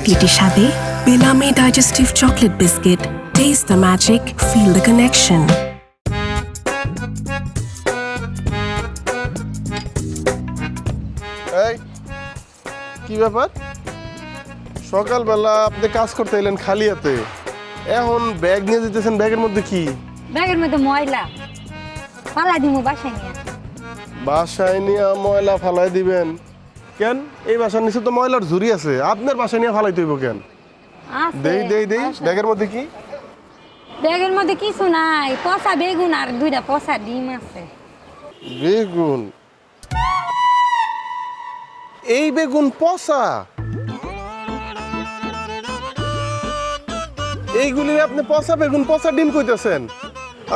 Chocolatey স্বাদে বেলামে digestive chocolate biscuit. Taste the magic, feel the connection. এই কি ব্যাপার, সকালবেলা আপনি কাজ করতে এলেন খালি হাতে, এখন ব্যাগ নিয়ে যেতেছেন, ব্যাগের মধ্যে কি? ব্যাগের মধ্যে ময়লা পালা দিমু বাসায় নিয়ে। বাসায় নিয়ে ময়লা ফালাই দিবেন কেন? এই বাসার নিচে তো ময়লার ঝুড়ি আছে, আপনার বাসায় নিয়ে ফালাই তৈব কেন? আছে দেই দেই দেই, বাসায়। ব্যাগের মধ্যে কি? ব্যাগের মধ্যে কিছু নাই, পচা বেগুন আর 2টা পচা ডিম আছে। বেগুন? এই বেগুন পচা? এইগুলি আপনি পচা বেগুন পচা ডিম কইতেছেন?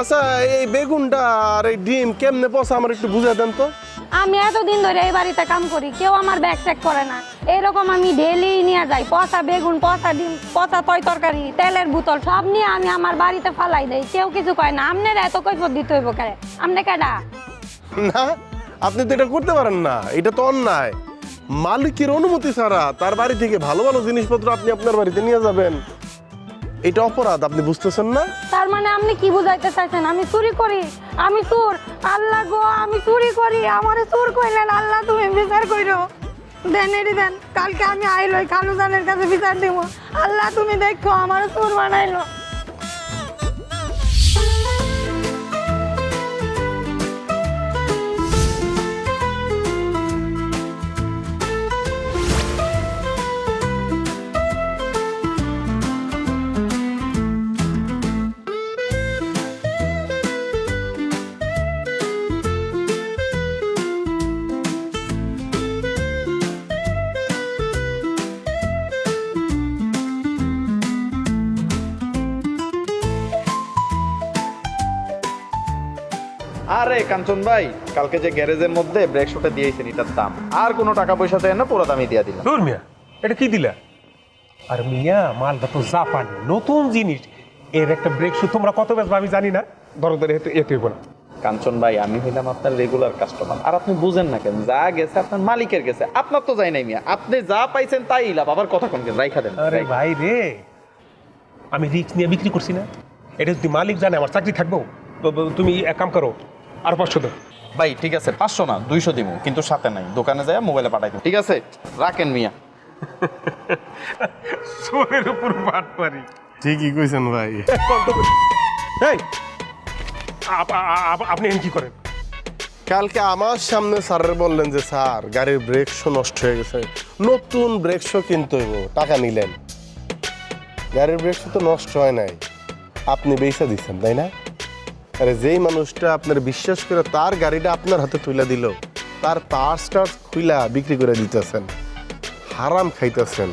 আচ্ছা, এই বেগুনটা আর এই ডিম কেমনে পচা আমার একটু বুঝাই দেন তো। আমি এতদিন ধরে এই বাড়িতে কাম করি, কেউ আমার ব্যাগ চেক করে না। এরকম আমি ডেইলি নিয়ে যাই পচা বেগুন, পচা ডিম, পচা তরকারি, তেলের বোতল সব নিয়ে আমি আমার বাড়িতে ফালাই দেই, কেউ কিছু কয় না। আপনারা এত কৈফত দিতে হইব কেন? আপনি কেডা? না, আপনি তো এটা করতে পারেন না, এটা তো অন্যায়। মালিকের অনুমতি ছাড়া তার বাড়ি থেকে ভালো ভালো জিনিসপত্র আপনি আপনার বাড়িতে নিয়ে যাবেন, এটা অপরাধ। আপনি বুঝতেছেন না? তার মানে আপনি কি বুঝাইতে চাইছেন আমি চুরি করি? আমি চোর? আল্লাহ গো, আমি চুরি করি, আমারে চোর কইলেন। আল্লাহ তুমি বিচার কইরো, দেন এটি দেন, কালকে আমি আইলই খালুজানের কাছে বিচার দেব। আল্লাহ তুমি দেখো আমার চোর বানাইলো। আরে কাঞ্চন ভাই, কালকে যে গ্যারেজের মধ্যে ব্রেক শুটা দিয়েছেন এটার দাম আর কোনো টাকা পয়সা দেয় না, পুরো দামই দিয়ে দিলাম। দূর মিয়া, এটা কি দিলা? আর মিয়া, মালটা তো জাপানি নতুন জিনিস, এর একটা ব্রেক শু তোমরা কত বেচবা আমি জানি না, ধরো ধরে এতে হইব না। কাঞ্চন ভাই, আমি হইলাম আপনার রেগুলার কাস্টমার, আর আপনি বুঝেন না কেন? যা গেছে আপনার মালিকের গেছে, আপনার তো যাই নাই মিয়া। আপনি যা পাইছেন তাই লাভ, আবার কথা কোন রাইখা দেন। আরে ভাই রে, আমি রিস্ক নিয়ে বিক্রি করছি না, এটা যদি মালিক জানে আমার চাকরি থাকবো। তুমি এক কাম করো, আর 500 দাও। ভাই ঠিক আছে, 500 না 200 দিব, কিন্তু সাথে নাই, দোকানে যায় মোবাইলে পাঠাই দিব। ঠিক আছে, রাখেন মিয়া। সোরের উপর বাট পারি। ঠিকই কইছেন ভাই। এই, আপনি কি করেন? কালকে আমার সামনে স্যারের বললেন যে স্যার গাড়ির ব্রেক শো নষ্ট হয়ে গেছে, নতুন ব্রেক শো কিনতে হইব, টাকা নিলেন। গাড়ির ব্রেক শো তো নষ্ট হয় নাই, আপনি বেচা দিচ্ছেন তাই না? আরে যেই মানুষটা আপনার বিশ্বাস করে তার গাড়িটা আপনার হাতে তুলে দিল, তার পার্টস টার্স খুইলা বিক্রি করে দিতেছেন, হারাম খাইতেছেন,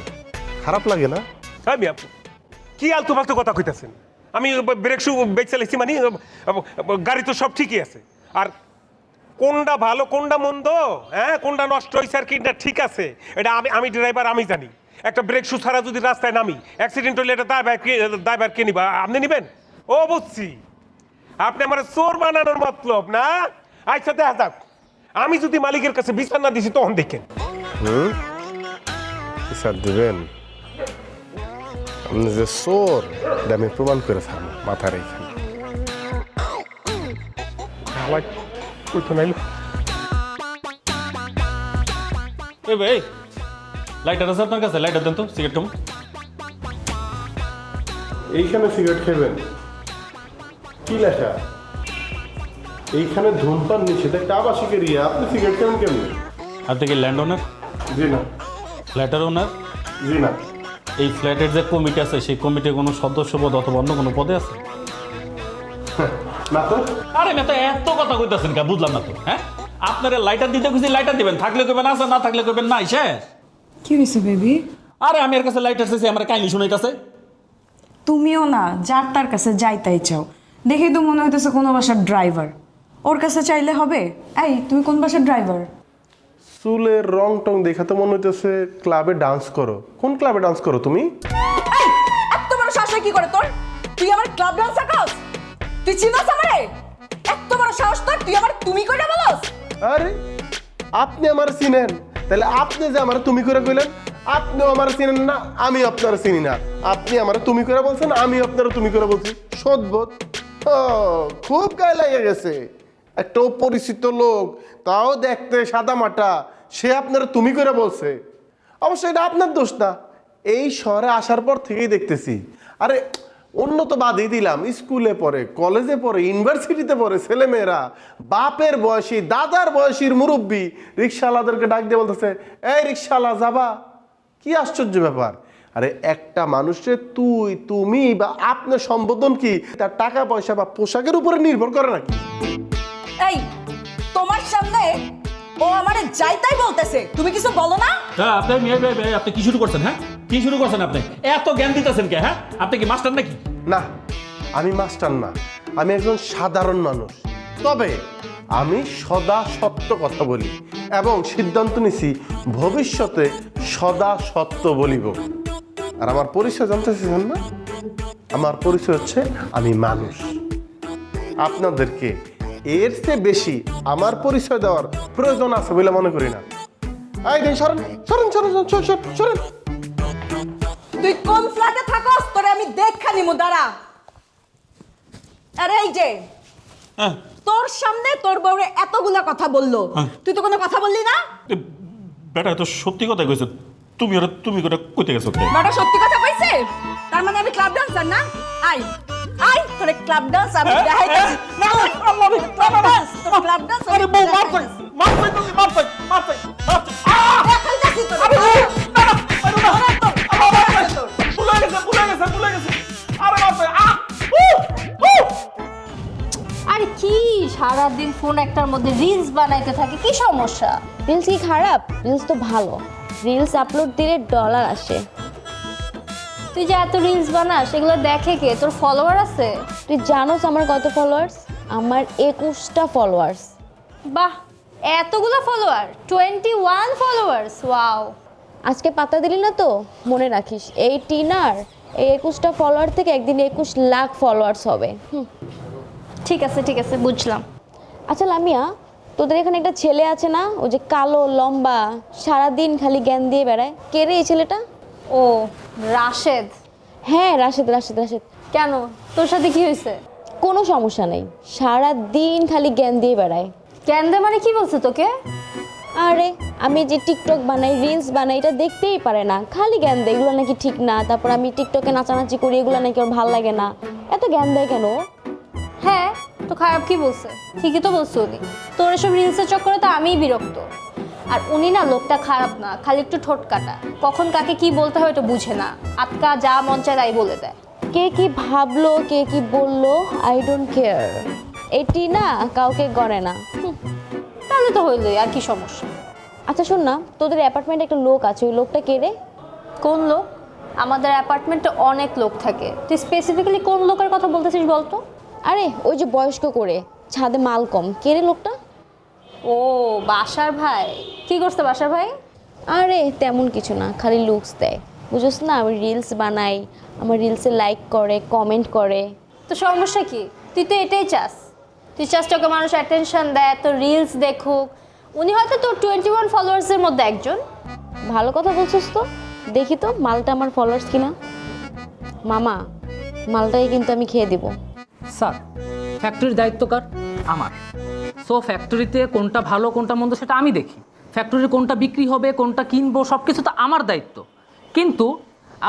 খারাপ লাগে না? আমি কি আলতু ফালতু কথা কইতাছেন? আমি ব্রেক শু বেচে চালাইছি, মানে গাড়ি তো সব ঠিকই আছে। আর কোনটা ভালো কোনটা মন্দ, হ্যাঁ, কোনটা নষ্ট হয়েছে আর কোনটা ঠিক আছে, এটা আমি ড্রাইভার, আমি জানি। একটা ব্রেক শু ছাড়া যদি রাস্তায় নামি, অ্যাক্সিডেন্ট হলে এটা দায়ভার কে নিবা? আপনি নিবেন? ও বুঝছি, আপনি আমার চোর বানানোর মতলব না। আচ্ছা দেখা যাক, আমি যদি মালিকের কাছে বিচার না দিছি তখন দেখেন। স্যার দেবেন? আপনি যে চোর এটা আমি প্রমাণ করে থাকবো, মাথা রেখে। কই তো নাইলো। এ ভাই, লাইটার আছে আপনার কাছে? লাইটার দেন তো, সিগারেট খাবো। এইখানে সিগারেট খেবেন? কি লেখা এইখানে? ধূমপান নিষেধ, একটা আবাসিক এরিয়া, আপনি সিগারেট খাবেন কেমনি? আপনি কি ল্যান্ড ওনার, জি না। ফ্ল্যাটের ওনার? জি না। এই ফ্ল্যাটের যে কমিটি আছে সেই কমিটির কোনো সদস্য পদ অথবা অন্য কোনো পদে আছে? না তো। আরে মেয়ে তো এত কথা কইতাছেন কে, বুঝলাম না তো। হ্যাঁ, আপনারা লাইটার দিতে খুঁজছি, লাইটার দিবেন, থাকলে কইবেন আছে, না থাকলে কইবেন নাই, শেষ। কি হয়েছে বেবি? আরে আমি এর কাছে লাইটার চাইছি, আমার কাহিনী শুনাইতাছে। তুমিও না যার তার কাছে যাইতাই চাও, দেখে তো মনে হইতেছে কোনো বাসার ড্রাইভার। ওর কাছে চাইলে হবে? এই, তুমি কোন বাসার ড্রাইভার? চুলের রং টং দেখা তো মনে হইতেছে ক্লাবে ডান্স করো। কোন ক্লাবে ডান্স করো তুমি? এই, এত বড় সাহস কি করে তোর? তুই আমার ক্লাব ডান্স শিখাস? তুই চিনাস আমারে? এত বড় সাহস তোর, তুই আমার তুমি কইরা বলস? আরে আপনি আমার চিনেন, তাহলে আপনি যে আমার তুমি করে কইলেন, আপনিও আমার চিনেন না, আমি আপনার চিনি না। আপনি আমার তুমি করে বলছেন, আমি আপনারা তুমি করে বলছি। সদবোধ খুব গায়ে লেগে গেছে। একটা অপরিচিত লোক, তাও দেখতে সাদা মাটা, সে আপনারা তুমি করে বলছে। অবশ্য এটা আপনার দোষ না, এই শহরে আসার পর থেকেই দেখতেছি। আরে অন্য তো বাদই দিলাম, স্কুলে পড়ে, কলেজে পড়ে, ইউনিভার্সিটিতে পড়ে ছেলেমেয়েরা বাপের বয়সী, দাদার বয়সীর মুরব্বী রিক্সাওয়ালাদেরকে ডাক দিয়ে বলতেছে, এই রিক্সাওয়ালা যাবা। কি আশ্চর্য ব্যাপার! আরে একটা মানুষের তুই, তুমি বা আপনার সম্বোধন কি তার টাকা পয়সা বা পোশাকের উপরে নির্ভর করে নাকি? এই তোমার সামনে ও আমারে যাইতাই বলতেছে, তুমি কিছু বলো না? হ্যাঁ আপনি কি শুরু করছেন? হ্যাঁ কি শুরু করছেন আপনি? এত জ্ঞান দিতেছেন কে? হ্যাঁ আপনি কি মাস্টার নাকি? না, আমি মাস্টার না, আমি একজন সাধারণ মানুষ। তবে আমি সদা সত্য কথা বলি এবং সিদ্ধান্ত নিছি ভবিষ্যতে সদা সত্য বলিব। আর আমার পরিচয় জানতে চাইছেন না? আমার পরিচয় হচ্ছে আমি মানুষ। আপনাদেরকে এর চেয়ে বেশি আমার পরিচয় দেওয়ার প্রয়োজন আছে বলে মনে করি না। এই দিন সরেন সরেন সরেন সরেন সরেন। তুই কোন ফ্ল্যাটে থাকস তোরে আমি দেখা নিমু, দাঁড়া। আরে এই যে হ্যাঁ তোর সামনে তোর বউরে এতগুলা কথা বললো, তুই তো কোনো কথা বললি না? বেটা তো সত্যি কথা কইছে, তুমি করে কইতে গেছো কে? বেটা সত্যি কথা কইছে, তার মানে আমি ক্লাব ডান্সার না? আই আই তোরে ক্লাব ডান্স আমি দেখাইতেছি। না আমি ক্লাব ডান্স, তোর ক্লাব ডান্স। আরে বউ মারছাই তুমি মারছাই দেখাইতেছি তোরে। আরে না না ভুলে গেছে আরে মারছাই আরে কি সারাদিন ফোন একটার মধ্যে রিলস বানাইতে থাকে, কি সমস্যা? রিলস কি খারাপ? রিলস তো ভালো। রিলস আপলোড দিলে ডলার আসে। তুই যে এত রিলস বানাস এগুলো দেখে কে? তোর ফলোয়ার আছে? তুই জানোস আমার কত ফলোয়ার্স? আমার 21টা ফলোয়ার্স। বাহ, এতগুলো ফলোয়ার! 21 followers, wow. আজকে পাতা দিলি না তো, মনে রাখিস এই টিনার এই 21টা ফলোয়ার থেকে একদিন 21 লাখ ফলোয়ার্স হবে। ঠিক আছে বুঝলাম। আচ্ছা লামিয়া, তোদের এখানে একটা ছেলে আছে না, ও যে কালো লম্বা সারাদিন খালি জ্ঞান দিয়ে বেড়ায়, কে রে এই ছেলেটা? ও রাশেদ। হ্যাঁ রাশেদ রাশেদ রাশেদ। কেন, তোর সাথে কি হয়েছে? কোনো সমস্যা নেই, সারাদিন খালি জ্ঞান দিয়ে বেড়ায়। কেন মানে কি বলছে তোকে? আরে আমি যে টিকটক বানাই, রিলস বানাই, এটা দেখতেই পারে না, খালি জ্ঞান দেয় এগুলো নাকি ঠিক না। তারপর আমি টিকটকে নাচানাচি করি, এগুলো নাকি ওর ভালো লাগে না। এত জ্ঞান দেয় কেন? হ্যাঁ, তো খারাপ কি বলছে? ঠিকই তো বলছে উনি। তোর এসব রিলসের চক্করে তো আমিই বিরক্ত। আর উনি না লোকটা খারাপ না, খালি একটু ঠোঁট কাটা, কখন কাকে কি বলতে হয় এটা বুঝে না, আটকা যা মন চায় তাই বলে দেয়। কে কি ভাবলো, কে কি বললো, আই ডোন্ট কেয়ার। এটি না কাউকে গড়ে না। তাহলে তো হইলই, আর কি সমস্যা? আচ্ছা শোন না, তোদের অ্যাপার্টমেন্টে একটা লোক আছে, ওই লোকটা কে রে? কোন লোক? আমাদের অ্যাপার্টমেন্টে অনেক লোক থাকে, তুই স্পেসিফিক্যালি কোন লোকের কথা বলতেছিস বলতো? আরে ওই যে বয়স্ক করে, ছাদে মাল কম, কে রে লোকটা? ও বাসার ভাই। কি করছে বাসার ভাই? আরে তেমন কিছু না, খালি লুকস দেয়, বুঝোস না? আমি রিলস বানাই, আমার রিলসে লাইক করে, কমেন্ট করে। তো সমস্যা কি? তুই তো এটাই চাস, তুই চাস তোকে মানুষ অ্যাটেনশন দেয়, তোর রিলস দেখুক। উনি হয়তো তোর 21 ফলোয়ার্সের মধ্যে একজন। ভালো কথা বলছিস তো, দেখি তো মালটা আমার ফলোয়ার্স কিনা। মামা, মালটাই কিন্তু আমি খেয়ে দিব। স্যার, ফ্যাক্টরির দায়িত্ব কার? আমার। সো ফ্যাক্টরিতে কোনটা ভালো কোনটা মন্দ সেটা আমি দেখি, ফ্যাক্টরির কোনটা বিক্রি হবে কোনটা কিনবো সব কিছু তো আমার দায়িত্ব। কিন্তু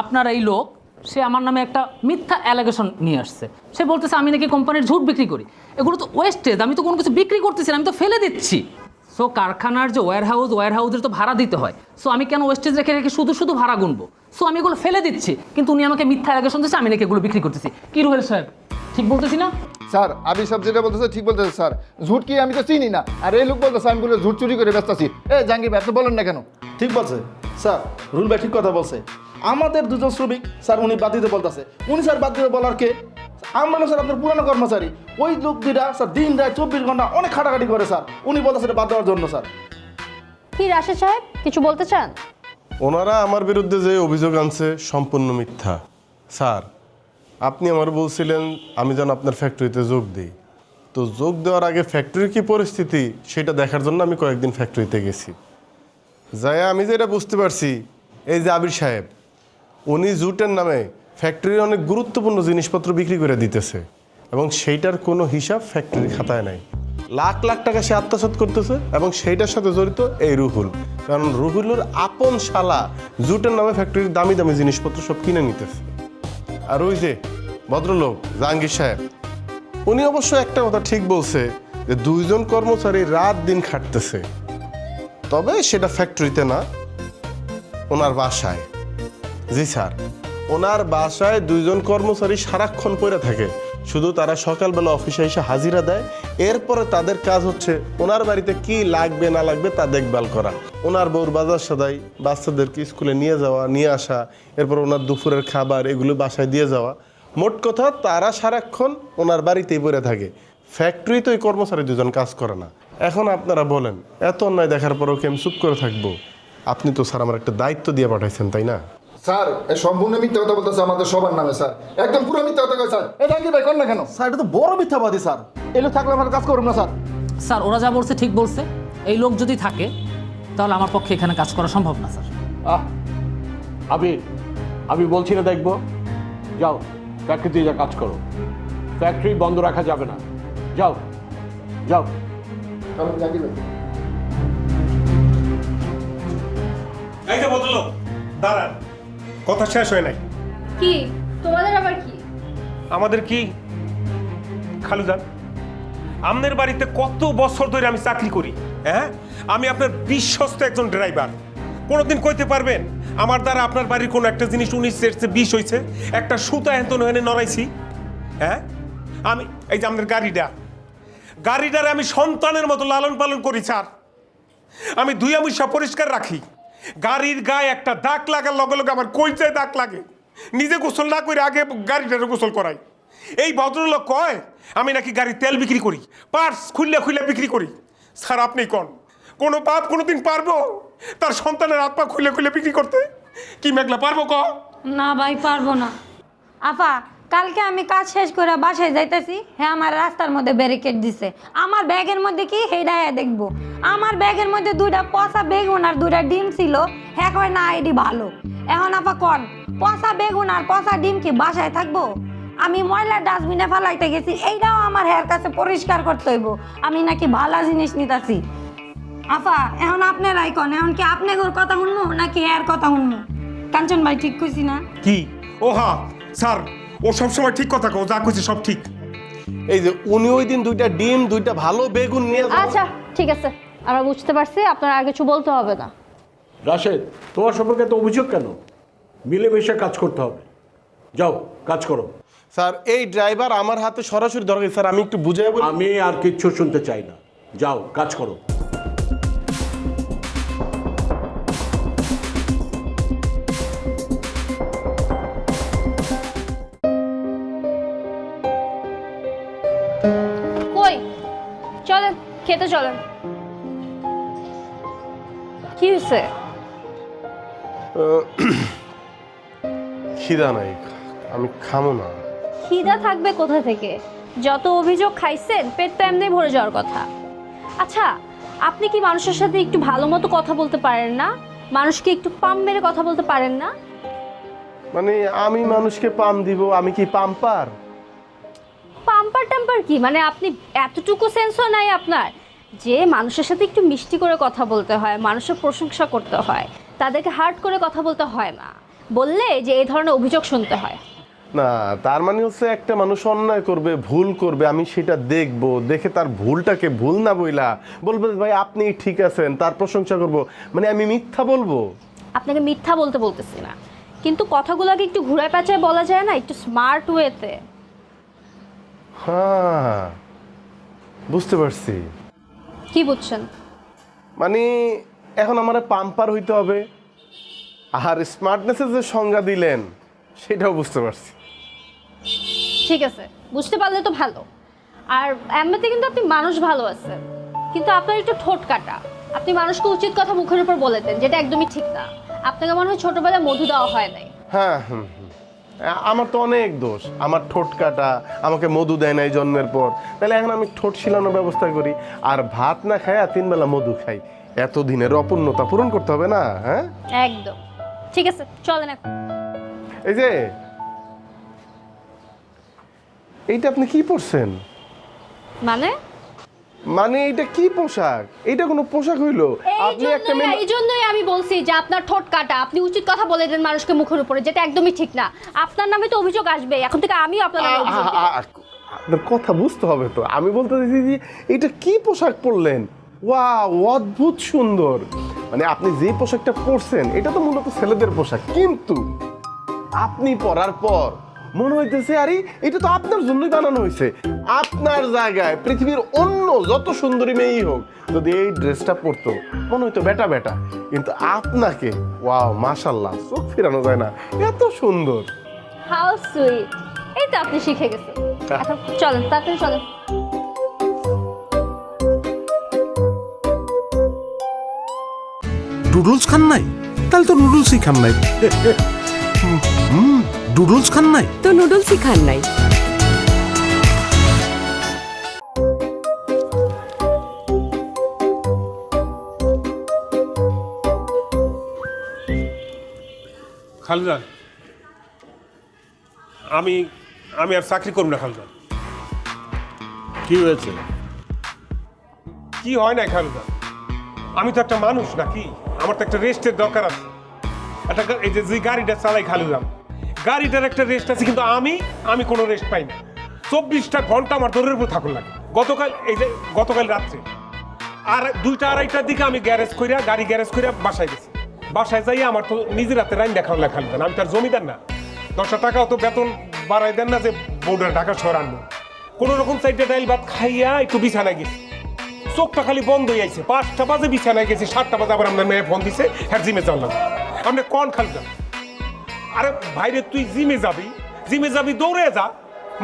আপনার এই লোক, সে আমার নামে একটা মিথ্যা অ্যালিগেশন নিয়ে আসছে। সে বলতেছে আমি নাকি কোম্পানির ঝুট বিক্রি করি। এগুলো তো ওয়েস্টেজ, আমি তো কোনো কিছু বিক্রি করতেছি না, আমি তো ফেলে দিচ্ছি। সো কারখানার যে ওয়্যার হাউসের তো ভাড়া দিতে হয়। সো আমি কেন ওয়েস্টেজ রেখে রেখে শুধু ভাড়া গুনবো? সো আমি এগুলো ফেলে দিচ্ছি, কিন্তু উনি আমাকে মিথ্যা অ্যালিগেশন দিচ্ছে আমি নাকি এগুলো বিক্রি করতেছি। কি রুহেল সাহেব, ঠিক বলতেছি না? স্যার আমি সব যেটা বলতেছে ঠিক বলতেছে স্যার। ঝুট কি আমি তো চিনি না, আর এই লোক বলতেছে আমি বলে ঝুট চুরি করে ব্যস্ত আছি। জাহাঙ্গীর ভাই আপনি বলেন না কেন? ঠিক বলছে স্যার, রুল ভাই ঠিক কথা বলছে। আমাদের দুজন শ্রমিক স্যার উনি বাদ দিতে বলতেছে। উনি স্যার বাদ দিতে বলার কে? আমরা না স্যার আপনার পুরানো কর্মচারী। ওই লোক দুইটা স্যার দিন রাত 24 ঘন্টা অনেক খাটাখাটি করে স্যার। উনি বলতেছে এটা বাদ দেওয়ার জন্য স্যার। কি রাশেদ সাহেব কিছু বলতে চান? ওনারা আমার বিরুদ্ধে যে অভিযোগ আনছে সম্পূর্ণ মিথ্যা। স্যার আপনি আমার বলছিলেন আমি যেন আপনার ফ্যাক্টরিতে যোগ দিই, তো যোগ দেওয়ার আগে ফ্যাক্টরির কী পরিস্থিতি সেটা দেখার জন্য আমি কয়েকদিন ফ্যাক্টরিতে গেছি। যাই আমি যেটা বুঝতে পারছি এই যে আবির সাহেব, উনি জুটের নামে ফ্যাক্টরির অনেক গুরুত্বপূর্ণ জিনিসপত্র বিক্রি করে দিতেছে এবং সেইটার কোনো হিসাব ফ্যাক্টরির খাতায় নাই। লাখ লাখ টাকা সে আত্মসাৎ করতেছে এবং সেইটার সাথে জড়িত এই রুহুল। কারণ রুহুলের আপন শালা জুটের নামে ফ্যাক্টরির দামি দামি জিনিসপত্র সব কিনে নিতেছে। আর ওই যে ভদ্রলোক জাহাঙ্গীর সাহেব, উনি অবশ্য একটা কথা ঠিক বলছে যে 2 জন কর্মচারী রাত দিন খাটতেছে, তবে সেটা ফ্যাক্টরিতে না, ওনার বাসায়। জি স্যার, ওনার বাসায় 2 জন কর্মচারী সারাক্ষণ পড়ে থাকে, শুধু তারা সকালবেলা অফিসে এসে হাজিরা দেয়, এরপরে তাদের কাজ হচ্ছে ওনার বাড়িতে কি লাগবে না লাগবে তা দেখভাল করা। ওনার বউর বাজার সদাই, বাচ্চাদেরকে স্কুলে নিয়ে যাওয়া নিয়ে আসা, এরপর ওনার দুপুরের খাবার এগুলো বাসায় দিয়ে যাওয়া। মোট কথা তারা সারাক্ষণ ওনার বাড়িতেই পড়ে থাকে, ফ্যাক্টরিতে ওই কর্মচারী 2 জন কাজ করে না। এখন আপনারা বলেন, এত অন্যায় দেখার পরেও কি আমি চুপ করে থাকবো? আপনি তো স্যার আমার একটা দায়িত্ব দিয়ে পাঠাইছেন, তাই না? স্যার এ সম্পূর্ণ মিথ্যা কথা বলতেছে আমাদের সবার নামে স্যার, একদম পুরো মিথ্যা কথা কয় স্যার। এ জাহাঙ্গীর ভাই কর না কেন? স্যার এটা তো বড় মিথ্যাবাদী স্যার, এই লোক থাকলে আমরা কাজ করব না স্যার। স্যার ওরা যা বলছে ঠিক বলছে, এই লোক যদি থাকে তাহলে আমার পক্ষে এখানে কাজ করা সম্ভব না স্যার। আমি বলছি না দেখবো, যাও ফ্যাক্টরিতে যা কাজ করো, ফ্যাক্টরি বন্ধ রাখা যাবে না, যাও যাও। জাহাঙ্গীর ভাই এই যে ভদ্রলোক দাঁড়ান, কথা শেষ হয় নাই। কি তোমাদের আবার কি? আমাদের কি খালুজান, আপনার বাড়িতে কত বছর ধরে আমি চাকরি করি, হ্যাঁ? আমি আপনার বিশ্বস্ত একজন ড্রাইভার। কোনোদিন কইতে পারবেন আমার দ্বারা আপনার বাড়ির কোনো একটা জিনিস 19/20 হয়েছে? একটা সুতা এতন হয়ে নড়াইছি? হ্যাঁ, আমি এই যে আমাদের গাড়িটারে আমি সন্তানের মতো লালন পালন করি স্যার। আমি ধুইয়া মুইসা পরিষ্কার রাখি। গাড়ির গায়ে একটা দাগ লাগার লগে লগে আমার কইচায় দাগ লাগে, নিজে গোসল না করে আগে গাড়িটারে গোসল করাই। এই ভদ্রলোক কয় আমি নাকি গাড়ির তেল বিক্রি করি, পার্টস খুললে খুললে বিক্রি করি। স্যার আপনি কোন কোনো বাপ কোনোদিন পারবো তার সন্তানের হাত পা খুলে খুলে বিক্রি করতে? কি মেঘলা পারবো ক? না ভাই পারবো না। আপা কালকে আমি কাজ শেষ করে বাসায় যাইতেছি, হ্যাঁ আমার রাস্তার মধ্যে ব্যারিকেড দিছে। আমার ব্যাগের মধ্যে কি হেডায়া দেখবো? আমার ব্যাগের মধ্যে 2টা পচা বেগুন আর 2টা ডিম ছিল, হ্যাঁ কয় না এটি ভালো। এখন আপা কন পচা বেগুন আর পচা ডিম কি বাসায় থাকবো? আমি ময়লার ডাস্টবিনে ফেলাইতে গেছি, এইটাও আমার হেয়ার কাছে পরিষ্কার করতে হইব। আমি নাকি ভালো জিনিস নিতাছি। আপা এখন আপনারাই কন, এখন কি আপনি ওর কথা শুনবো নাকি এর কথা শুনবো? কাঞ্চন ভাই ঠিক কইছি না? কি ও হ্যাঁ স্যার, ও সবসময় ঠিক কথা কও, যা কইছে সব ঠিক। এই যে উনি ওই দিন 2টা ডিম 2টা ভালো বেগুন নিয়ে আচ্ছা ঠিক আছে, আমরা বুঝতে পারছি, আপনার আর কিছু বলতে হবে না। রাশেদ, তোমার সম্পর্কে তো অভিযোগ কেন? মিলেমিশে কাজ করতে হবে, যাও কাজ করো। স্যার এই ড্রাইভার আমার হাতে সরাসরি দরকার স্যার, আমি একটু বুঝাই বলি। আমি আর কিচ্ছু শুনতে চাই না, যাও কাজ করো। কই চলেন, খেতে চলেন। কি হয়েছে? খিদা নাই, আমি খামো না। খিদা থাকবে কোথা থেকে? যত অভিযোগ খাইছেন পেট তো এমনি ভরে যাওয়ার কথা। আচ্ছা আপনি কি মানুষের সাথে একটু ভালো মতো কথা বলতে পারেন না? মানুষকে একটু পাম মেরে কথা বলতে পারেন না? মানে আমি মানুষকে পাম দিব? আমি কি পাম্পার? পাম্পার টাম্পার কি মানে? আপনি এতটুকু সেন্সও নাই আপনার যে মানুষের সাথে একটু মিষ্টি করে কথা বলতে হয়, মানুষের প্রশংসা করতে হয়, তাদেরকে হার্ট করে কথা বলতে হয় না, বললে যে এই ধরনের অভিযোগ শুনতে হয়। না তার মানে হচ্ছে একটা মানুষ অন্যায় করবে, ভুল করবে, আমি সেটা দেখব, দেখে তার ভুলটাকে ভুল না বইলা বলবো ভাই আপনি ঠিক আছেন, তার প্রশংসা করব, মানে আমি মিথ্যা বলবো? আপনাকে মিথ্যা বলতেছি না, কিন্তু কথাগুলোকে একটু ঘুরায় পেঁচায় বলা যায় না, একটু স্মার্ট ওয়েতে। হ্যাঁ বুঝতে পারছি। কি বুঝছেন? মানে এখন আমার পাম্পার হইতে হবে, আর স্মার্টনেসের যে সংজ্ঞা দিলেন সেটাও বুঝতে পারছি। ঠিক আছে, বুঝতে পারলে তো ভালো। আর এমনিতে কিন্তু আপনি মানুষ ভালো আছেন, কিন্তু আপনার একটু ঠোঁট কাটা। আপনি মানুষকে উচিত কথা মুখের উপর বলে দেন, যেটা একদমই ঠিক না। আপনাকে মনে হয় ছোটবেলায় মধু দেওয়া হয় নাই। হ্যাঁ আমার তো অনেক দোষ, আমার ঠোঁট কাটা, আমাকে মধু দেয় নাই জন্মের পর, তাহলে এখন আমি ঠোঁট শিলানোর ব্যবস্থা করি, আর ভাত না খাই আর 3 বেলা মধু খাই। এতদিনের অপূর্ণতা পূরণ করতে হবে না? হ্যাঁ একদম। ঠিক আছে চলেন এখন। এই যে এইটা আপনি কি পরছেন? মানে এইটা কি পোশাক? এইটা কোনো পোশাক হইলো? আপনি একটা এই জন্যই আমি বলছি যে আপনার ঠোঁট কাটা, আপনি উচিত কথা বলে দেন মানুষকে মুখের উপরে, যেটা একদমই ঠিক না। আপনার নামে তো অভিযোগ আসবে, এখন থেকে আমিও আপনার নামে অভিযোগ দেব। আপনার কথা বুঝতে হবে তো। আমি বলতে চাইছি যে এটা কি পোশাক পরলেন? ওয়াও, অদ্ভুত সুন্দর। মানে আপনি যে পোশাকটা পরছেন এটা তো মূলত ছেলেদের পোশাক, কিন্তু আপনি পরার পর মনে হইতেছে আরে এটা তো আপনার জন্যই বানানো হয়েছে। আপনার জায়গায় পৃথিবীর অন্য যত সুন্দরী মেয়েই হোক যদি এই ড্রেসটা পরতো মনে হইতো বেটা বেটা, কিন্তু আপনাকে ওয়াও মাশাআল্লাহ, চোখ ফেরানো যায় না, এত সুন্দর। হাউ সুইট, এই তো আপনি শিখে গেছেন। এখন চলেন, তাড়াতাড়ি চলেন। নুডলস খান নাই? তাহলে তো নুডলসই খান নাই। নুডলস খান নাই তো নুডলসই খান নাই। খালুজান, আমি আর চাকরি করব না খালুজান। কি হয়েছে? কি হয় না খালুজান, আমি তো একটা মানুষ নাকি, আমার তো একটা রেস্টের দরকার আছে। এই যে গাড়িটা চালাই খালুজান, গাড়িটার একটা রেস্ট আছে, কিন্তু আমি কোনো রেস্ট পাই না। 24টা ঘন্টা আমার দৌড়ের উপর থাকুন লাগে। গতকাল রাত্রে আর 2টা 2:30টার দিকে আমি গাড়ি গ্যারেজ কইরা বাসায় গেছি। বাসায় যাই আমার তো নিজের হাতে রাইন দেখানো লেখা দেন। আমি তার জমিদার না, 10 টাকাও তো বেতন বাড়াই দেন না যে বউডার ঢাকা শহর আনবো। কোনো রকম চাইটা ডাইল ভাত খাইয়া একটু বিছানায় গেছি, চোখটা খালি বন্ধ হয়ে আইছে। 5টা বাজে বিছানায় গেছি, 7টা বাজে আবার আপনার মেয়ে ফোন দিছে, হ্যাঁ জিমে চললাম। আপনি কোন খালুজান? আরে ভাইরে, তুই জিমে যাবি দৌড়ে যা।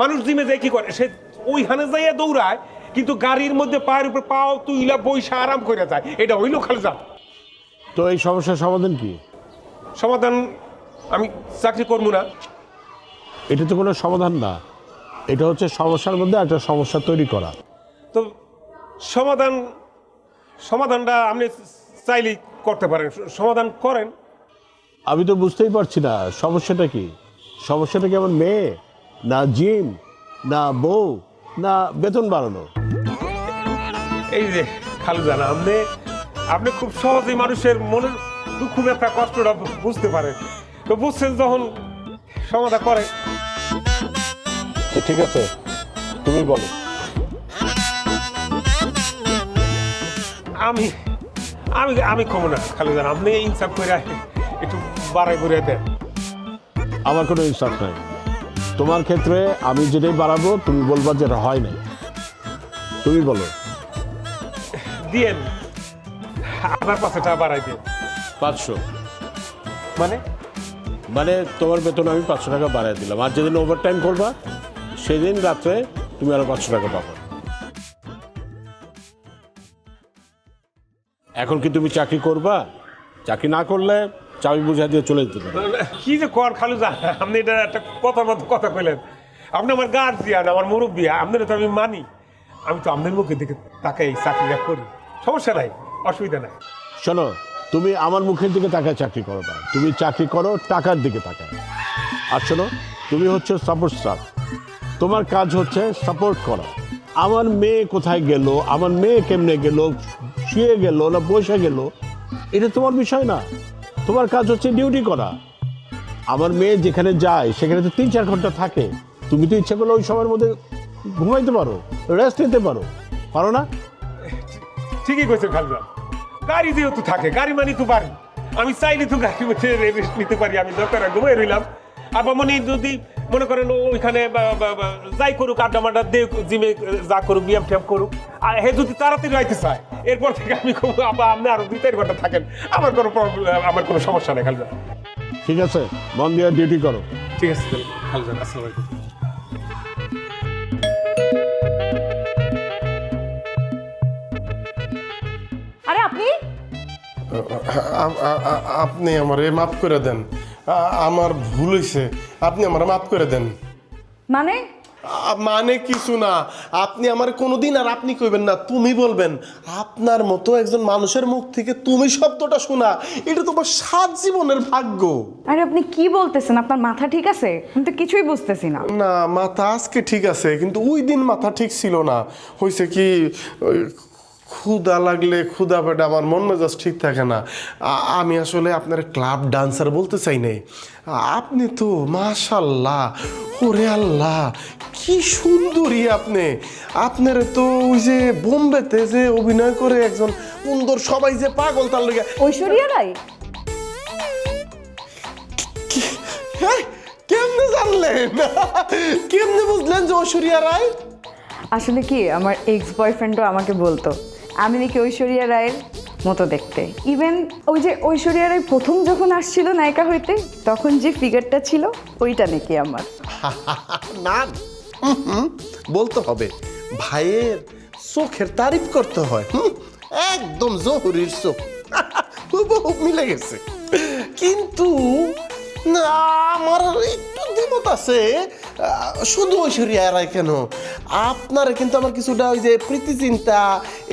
মানুষ জিমে যায় কি করে? সে ওইখানে যাইয়া দৌড়ায়, কিন্তু গাড়ির মধ্যে পায়ের উপর পাও তুইলা বইসা আরাম করে যায়। এটা হইলো খালুজান? তো এই সমস্যার সমাধান কি? সমাধান আমি চাকরি করবো না। এটা তো কোনো সমাধান না, এটা হচ্ছে সমস্যার মধ্যে একটা সমস্যা তৈরি করা। তো সমাধানটা আপনি চাইলেই করতে পারেন, সমাধান করেন। আমি তো বুঝতেই পারছি না সমস্যাটা কি। সমস্যাটা কি আমার মেয়ে, না জিম, না বউ, না বেতন বাড়ানো? এই যে খালুজান, আপনি খুব সহজেই মানুষের মনের দুঃখ ব্যথা কষ্টটা বুঝতে পারেন। তো বুঝছেন যখন, সমাধান করে। ঠিক আছে, তুমি বলো। আমি আমি আমি কমো না খালুজান, আপনি ইনসাফ করে একটু বাড়াই করে দেন। আমার কোনো ইনসাফ নাই। তোমার ক্ষেত্রে আমি যেটাই বাড়াবো তুমি বলবা যে এটা হয় নাই। তুমি বলো। দিয়েন, আপনার 500 টাকা বাড়াই দিন। 500 মানে তোমার বেতন আমি 500 টাকা বাড়াই দিলাম, আর যেদিন ওভারটাইম করবা সেদিন রাত্রে তুমি আরো 500 টাকা পাবে। এখন কি তুমি চাকরি করবা? চাকরি না করলে চাবি বুঝা দিয়ে চলে যেতে পারো। কি যে কর খালুজান, আপনি এটা একটা কথার মতো কথা কইলেন। আপনি আমার গার্জিয়ান, আমার মুরব্বী, আপনারা তো আমি মানি। আমি তো আপনার মুখে দিকে তাকাই চাকরিটা করি, সমস্যা নাই, অসুবিধা নাই। শোনো, তুমি আমার মুখের দিকে তাকায় চাকরি করো না, তুমি চাকরি করো টাকার দিকে তাকায়। আর শোনো, তুমি হচ্ছে সাপোর্ট স্টাফ, তোমার কাজ হচ্ছে সাপোর্ট করা। আমার মেয়ে কোথায় গেল, আমার মেয়ে কেমনে গেল, শুয়ে গেল না বসে গেল, এটা তোমার বিষয় না। তোমার কাজ হচ্ছে ডিউটি করা। আমার মেয়ে যেখানে যায় সেখানে তো 3-4 ঘন্টা থাকে, তুমি তো ইচ্ছা করলে ওই সময়ের মধ্যে ঘুমাইতে পারো, রেস্ট নিতে পারো না? ঠিকই কইছেন খালুজান, গাড়ি যেহেতু থাকে, গাড়ি মানি তো বাড়ি, আমি চাইলে তো গাড়ির মধ্যে রেস্ট নিতে পারি। আমি দরকার ঘুমাই রইলাম, আবার যদি মনে করেন ওইখানে যাই করুক, আড্ডা মাড্ডা দে, জিমে যা করুক, ব্যায়াম ট্যাম করুক, আর হে যদি তাড়াতাড়ি রাইতে চায়, এরপর থেকে আমি আপনি আরো 2-4 ঘন্টা থাকেন, আমার কোনো প্রবলেম, আমার কোনো সমস্যা নেই খালুজান। ঠিক আছে, মন দিয়ে ডিউটি করো। ঠিক আছে খালুজান, আসসালামু আলাইকুম। আরে আপনি আপনি আমারে মাফ করে দেন, আমার ভুল হয়েছে, আপনি আমারে মাফ করে দেন। মানে মানে কিছু না, আপনি আমার কোনোদিন আর আপনি কইবেন না, তুমি বলবেন। আপনার মতো একজন মানুষের মুখ থেকে তুমি শব্দটা শোনা, এটা তোমার 7 জীবনের ভাগ্য। আরে আপনি কি বলতেছেন? আপনার মাথা ঠিক আছে? আমি তো কিছুই বুঝতেছি না। না, মাথা আজকে ঠিক আছে, কিন্তু ওই দিন মাথা ঠিক ছিল না। হয়েছে কি, ওই ক্ষুধা লাগলে ক্ষুধা পেটে আমার মন মেজাজ ঠিক থাকে না। আমি আসলে আপনার ক্লাব ডান্সার বলতে চাই নাই। আপনি তো মাশাল্লাহ, ওরে আল্লাহ কি সুন্দরী আপনি। আপনার তো ওই যে বোম্বেতে যে অভিনয় করে একজন সুন্দর, সবাই যে পাগল তার লগে, ঐশ্বরিয়া রায়। হ্যাঁ, কেমনে জানলেন? কেমনে বুঝলেন যে ঐশ্বরিয়া রায়? আসলে কি, আমার এক্স বয়ফ্রেন্ডও আমাকে বলতো আমি নাকি ঐশ্বরিয়া রায়ের মতো দেখতে। ইভেন ওই যে ঐশ্বরিয়া রায় প্রথম যখন আসছিল নায়িকা হইতে, তখন যে ফিগারটা ছিল ওইটা নাকি আমার। না, বলতে হবে, ভাইয়ের চোখের তারিফ করতে হয়। একদম জহুরির চোখ, হুবহু মিলে গেছে। কিন্তু না, আমার একটু দ্বিমত আছে। শুধু ঐশ্বরিয়া রায় কেন, আপনার কিন্তু আমার কিছুটা ওই যে প্রীতি চিন্তা,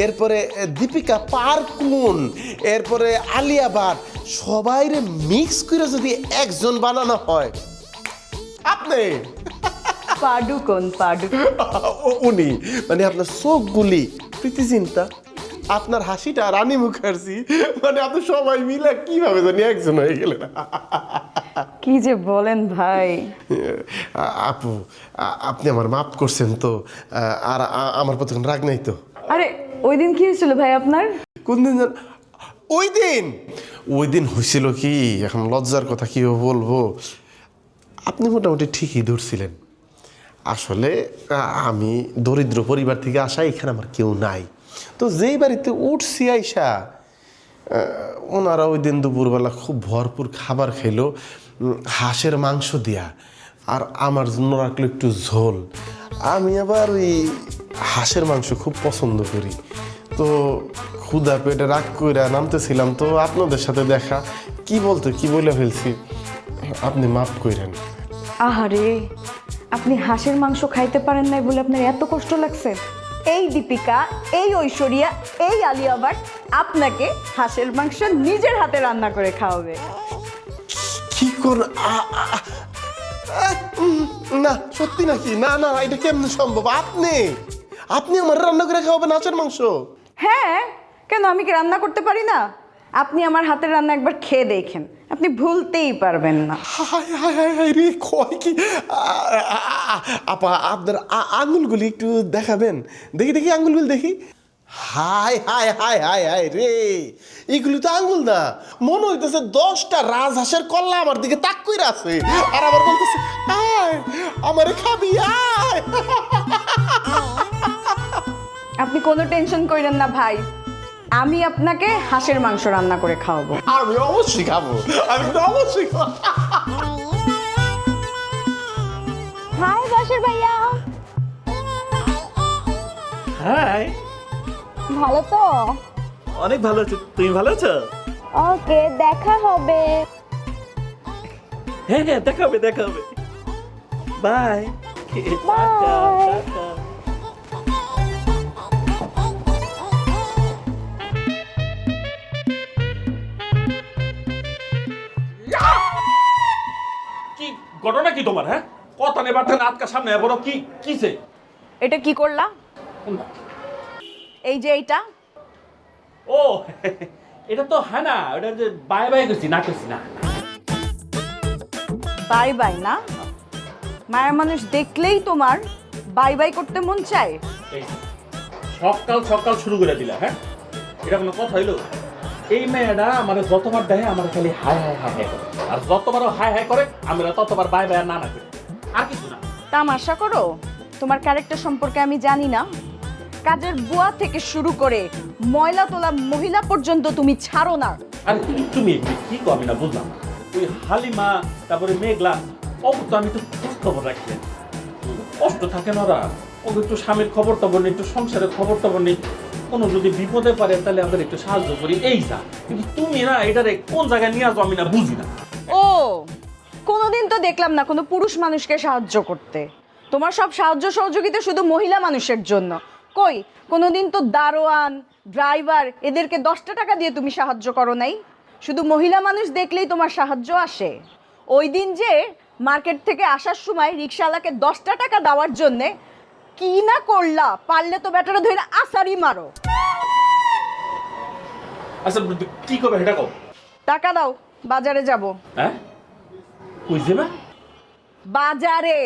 এরপরে দীপিকা পাড়ুকোন, এরপরে আলিয়া ভাট, সবাই মিক্স করে যদি একজন বানানো হয়, আপনি পাড়ুকোন, উনি মানে আপনার চোখগুলি প্রীতি চিন্তা, আপনার হাসিটা রানী মুখার্জি, মানে আপনি সবাই মিলে কিভাবে জানি একজন হয়ে গেলেন। কি যে বলেন ভাই। আপু, আপনি আমার মাফ করছেন তো? আর আমার প্রতি কোনো রাগ নাই তো? আরে ওই দিন কি হয়েছিল ভাই আপনার? কোন দিন? ওই দিন হয়েছিল কি, এখন লজ্জার কথা কি বলবো, আপনি মোটামুটি ঠিকই ধরছিলেন। আসলে আমি দরিদ্র পরিবার থেকে আসা, এখানে আমার কেউ নাই। তো যেই বাড়িতে উঠছি আইসা, ওনারা ওই দিন দুপুরবেলা খুব ভরপুর খাবার খেলো, হাঁসের মাংস দিয়া, আর আমার জন্য রাখলো একটু ঝোল। আমি আবার ওই হাঁসের মাংস খুব পছন্দ করি। তো ক্ষুধা পেটে রাগ করে নামতেছিলাম, তো আপনাদের সাথে দেখা, কি বলে ফেলছি, আপনি মাফ করেন। আহারে, আপনি হাঁসের মাংস খাইতে পারেন নাই বলে আপনার এত কষ্ট লাগছে? এই দীপিকা, এই ঐশ্বরিয়া, এই আলিয়া ভাট আপনাকে হাঁসের মাংস নিজের হাতে রান্না করে খাওয়াবে। কি কর? না, সত্যি নাকি? না না, এটা কেমনে সম্ভব? আপনি আমার রান্না করে খাওয়াবেন হাঁসের মাংস? হ্যাঁ, কেন, আমি কি রান্না করতে পারি না? আপনি আমার হাতের রান্না একবার খেয়ে দেখেন, আপনি ভুলতেই পারবেন না। হায় হায় হায় হায় রে, কয় কি! আপা, আপনার আঙুলগুলি একটু দেখাবেন? দেখি আঙুলগুলি দেখি। হায় হায় হায় হায় হায় রে, এগুলি তো আঙুল না, মনে হইতেছে 10টা রাজহাঁসের কল্লা আমার দিকে তাক কইরা আছে, আর আবার বলতেছে আয় আমারে খাবি, আয়। আপনি কোনো টেনশন করেন না ভাই, আমি আপনাকে হাঁসের মাংস রান্না করে খাওয়াবো। আমি অবশ্যই খাবো, আমি তো অবশ্যই খাবো। হাই বাসর ভাইয়া, হাই, ভালো তো? অনেক ভালো আছি, তুমি ভালো আছো? ওকে, দেখা হবে। হ্যাঁ হ্যাঁ, দেখা হবে বাই বাই। কি ঘটনা কি তোমার? হ্যাঁ, কথা নেবার আটকা সামনে বড় কি কিছে? এটা কি করলা? এই যে এইটা। ও, এটা তো হ্যাঁ না, এটা যে বাই বাই করছি না। বাই বাই না? মায়া মানুষ দেখলেই তোমার বাই বাই করতে মন চায়? এই সকাল শুরু করে দিলা। হ্যাঁ, এটা কোনো কথা হইলো? এই মেয়েটা আমার যতবার দেয় আমার খালি হাই হাই হাই হাই করে, আর যতবারও হাই হাই করে আমরা ততবার বাই বাই আর না করি, আর কিছু না। তামাশা করো? তোমার ক্যারেক্টার সম্পর্কে আমি জানি না? কাজের বুয়া থেকে শুরু করে ময়লা তোলা মহিলা পর্যন্ত তুমি ছাড়ো না। আর তুমি কি কো আমি না বুঝলাম। ওই হালিমা, তারপরে মেঘলা, অবশ্য আমি তো খোঁজ খবর রাখি, কষ্ট থাকে না ওরা, ওকে একটু স্বামীর খবর টবর নেই, একটু সংসারের খবর টবর নেই, কোনো যদি বিপদে পারে তাহলে আমরা একটু সাহায্য করি, এই যা। কিন্তু তুমি না এটারে কোন জায়গায় নিয়ে আসবো আমি না বুঝি না। ও, কোনোদিন তো দেখলাম না কোনো পুরুষ মানুষকে সাহায্য করতে। তোমার সব সাহায্য সহযোগিতা শুধু মহিলা মানুষের জন্য। কই কোনোদিন তো দারোয়ান ড্রাইভার এদেরকে 10টা টাকা দিয়ে তুমি সাহায্য করো নাই? শুধু মহিলা মানুষ দেখলেই তোমার সাহায্য আসে? ওই দিন যে মার্কেট থেকে আসার সময় রিক্সাওয়ালাকে 10টা টাকা দেওয়ার জন্যে কি না করলা, পারলে তো ব্যাটারে ধরে আসারি মারো। আচ্ছা কি করবে এটা কও। টাকা দাও, বাজারে যাব। হ্যাঁ কই যাবে? বাজারে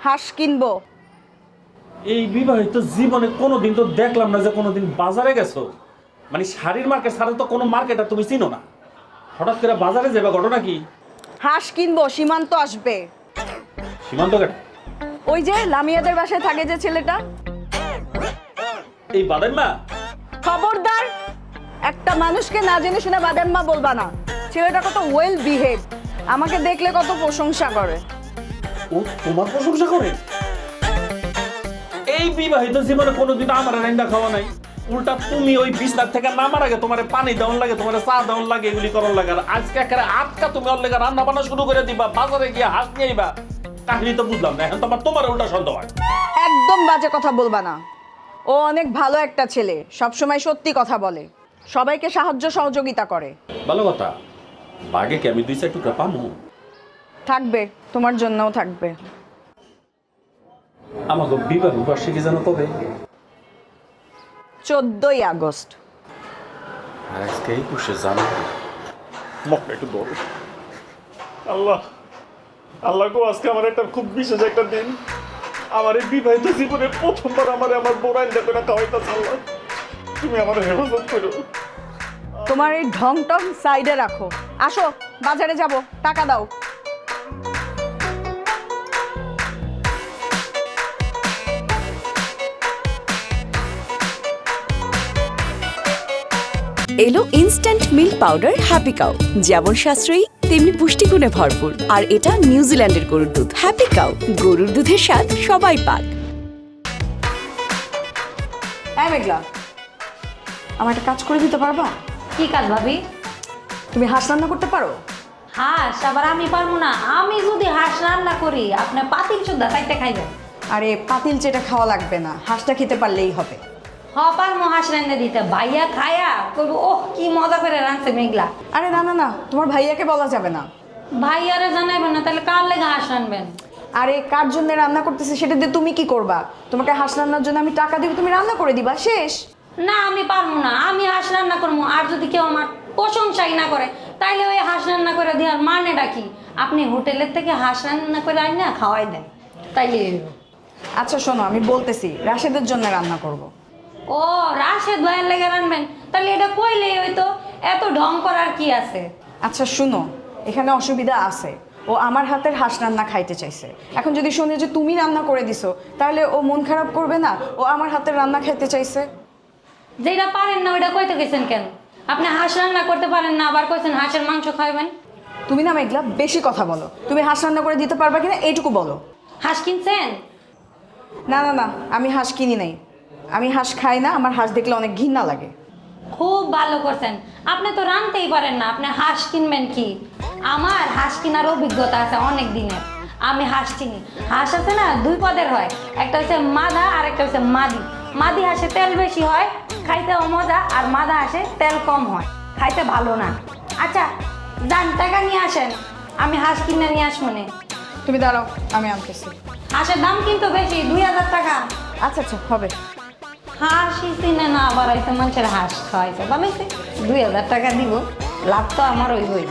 হাঁস কিনবো। এই বিবাহিত জীবনে কোনোদিন তো দেখলাম না যে কোনোদিন বাজারে গেছো। মানে শাড়ির মার্কেট ছাড়া তো কোনো মার্কেট আর তুমি চিনো না, হঠাৎ করে বাজারে যাবে, ঘটনা কি? হাঁস কিনবো, সীমান্ত আসবে। সীমান্ত কেটে? ওই যে লামিয়াদের বাসায় থাকে যে ছেলেটা। এই বাদাম মা? খবরদার, একটা মানুষকে না জেনে শুনে বাদাম মা বলবা না। ছেলেটা কত ওয়েল বিহেভ, আমাকে দেখলে কত প্রশংসা করে। ও তোমার প্রশংসা করে? এই বিবাহিত জীবনে কোনোদিন আমার রান্না খাওয়া নাই, উল্টা তুমি ওই বিছনার থেকে নামার আগে তোমার পানি দেওয়ান লাগে, তোমার চা দেওয়ান লাগে, এগুলি করার লাগে। আর আজকে একেবারে আটকা তুমি ওর লেগে রান্না বান্না শুরু করে দিবা, বাজারে গিয়ে হাঁস নিয়ে আইবা। কাহিনী তো বুঝলাম না, এখন তোমার উল্টা সন্দেহ হয়। একদম বাজে কথা বলবা না। ও অনেক ভালো একটা ছেলে, সবসময় সত্যি কথা বলে, সবাইকে সাহায্য সহযোগিতা করে। ভালো কথা। বাগে কি আমি 2-4 টুকরা পামু? থাকবে, তোমার জন্যও থাকবে। আমাকে বিবাহ বার্ষিকী যেন কবে? 14ই আগস্ট। আর আজকে 21শে জানুয়ারি। মক্কা একটু বড়। আল্লাহ আল্লাহ গো, আজকে আমার একটা খুব বিশেষ একটা দিন। আমার এই বিবাহিত জীবনে প্রথমবার আমার বউ রান্না করে খাওয়াইতেছে। আল্লাহ তুমি আমার হেফাজত করো। তোমার এই ঢং টং সাইডে রাখো, আসো বাজারে যাব, টাকা দাও। এলো instant milk powder happy cow, যেমন সাশ্রয়ী তেমনি পুষ্টিগুণে ভরপুর। আর এটা নিউজিল্যান্ডের গরুর দুধ। হ্যাপি কাউ, গরুর দুধের স্বাদ সবাই পাক। হ্যাঁ মেঘলা, আমার একটা কাজ করে দিতে পারবা? কি কাজ ভাবি? তুমি হাঁস রান্না করতে পারো? হাঁস আবার আমি পারবো না? আমি যদি হাঁস রান্না করি আপনি পাতিল চুদা চাইতে খাইবেন। আরে পাতিল চেটা খাওয়া লাগবে না, হাঁসটা খেতে পারলেই হবে। পারমো হাঁস রান্না দিতে, ভাইয়া খায়া করবো ওহ কি মজা করে রাঁধছে মেঘলা। আরে না না না, তোমার ভাইয়াকে বলা যাবে না। ভাইয়ারে জানাইবেন না, তাহলে কার লেগে হাঁস রানবেন? আরে কার জন্য রান্না করতেছে সেটা দিয়ে তুমি কি করবা? তোমাকে হাঁস রান্নার জন্য আমি টাকা দিব, তুমি রান্না করে দিবা, শেষ। না আমি পারবো না, আমি হাঁস রান্না করবো। আর যদি কেউ আমার প্রশংসাই না করে তাইলে ওই হাঁস রান্না করে দেওয়ার মানেটা কি? আপনি হোটেলের থেকে হাঁস রান্না করে আইন না খাওয়াই দেন, তাইলে। আচ্ছা শোনো, আমি বলতেছি রাশেদের জন্য রান্না করব। ও রাশেদ ভাইয়ের লেগে রানবেন? তাহলে এটা কইলেই হয়তো, এত ঢং করার কি আছে? আচ্ছা শুনো, এখানে অসুবিধা আছে। ও আমার হাতের হাঁস রান্না খাইতে চাইছে। এখন যদি শুনে যে তুমি রান্না করে দিছো, তাহলে ও মন খারাপ করবে না? ও আমার হাতের রান্না খাইতে চাইছে। যেটা পারেন না ওইটা কইতে গেছেন কেন? আপনি হাঁস রান্না করতে পারেন না, আবার কইছেন হাঁসের মাংস খাইবেন। তুমি না মেঘলা বেশি কথা বলো। তুমি হাঁস রান্না করে দিতে পারবা কিনা এইটুকু বলো। হাঁস কিনছেন? না না না, আমি হাঁস কিনি নাই। আমি হাঁস খাই না, আমার হাঁস দেখলে অনেক ঘৃণা লাগে। খুব ভালো করছেন, আপনি তো রানতেই পারেন না, আপনি হাঁস কিনবেন কি? আমার হাঁস কেনার অভিজ্ঞতা আছে অনেক দিনের। আমি হাঁস চিনি। হাঁস আছে না 2 পদের হয়, একটা হচ্ছে মাদা আর একটা হচ্ছে মাদি। মাদি হাঁসে তেল বেশি হয়, খাইতেও মজা, আর মাদা হাঁসে তেল কম হয়, খাইতে ভালো না। আচ্ছা যান টাকা নিয়ে আসেন, আমি হাঁস কিনে নিয়ে আসবো। তুমি দাঁড়াও, আমি আনতেছি। হাঁসের দাম কিন্তু বেশি, 2000 টাকা। আচ্ছা আচ্ছা হবে। হাঁসই চিনে না, আবার হয়তো মানুষের হাঁস খাওয়াইছে বানাইছে, 2000 টাকা দিব, লাভ তো আমার ওই বই।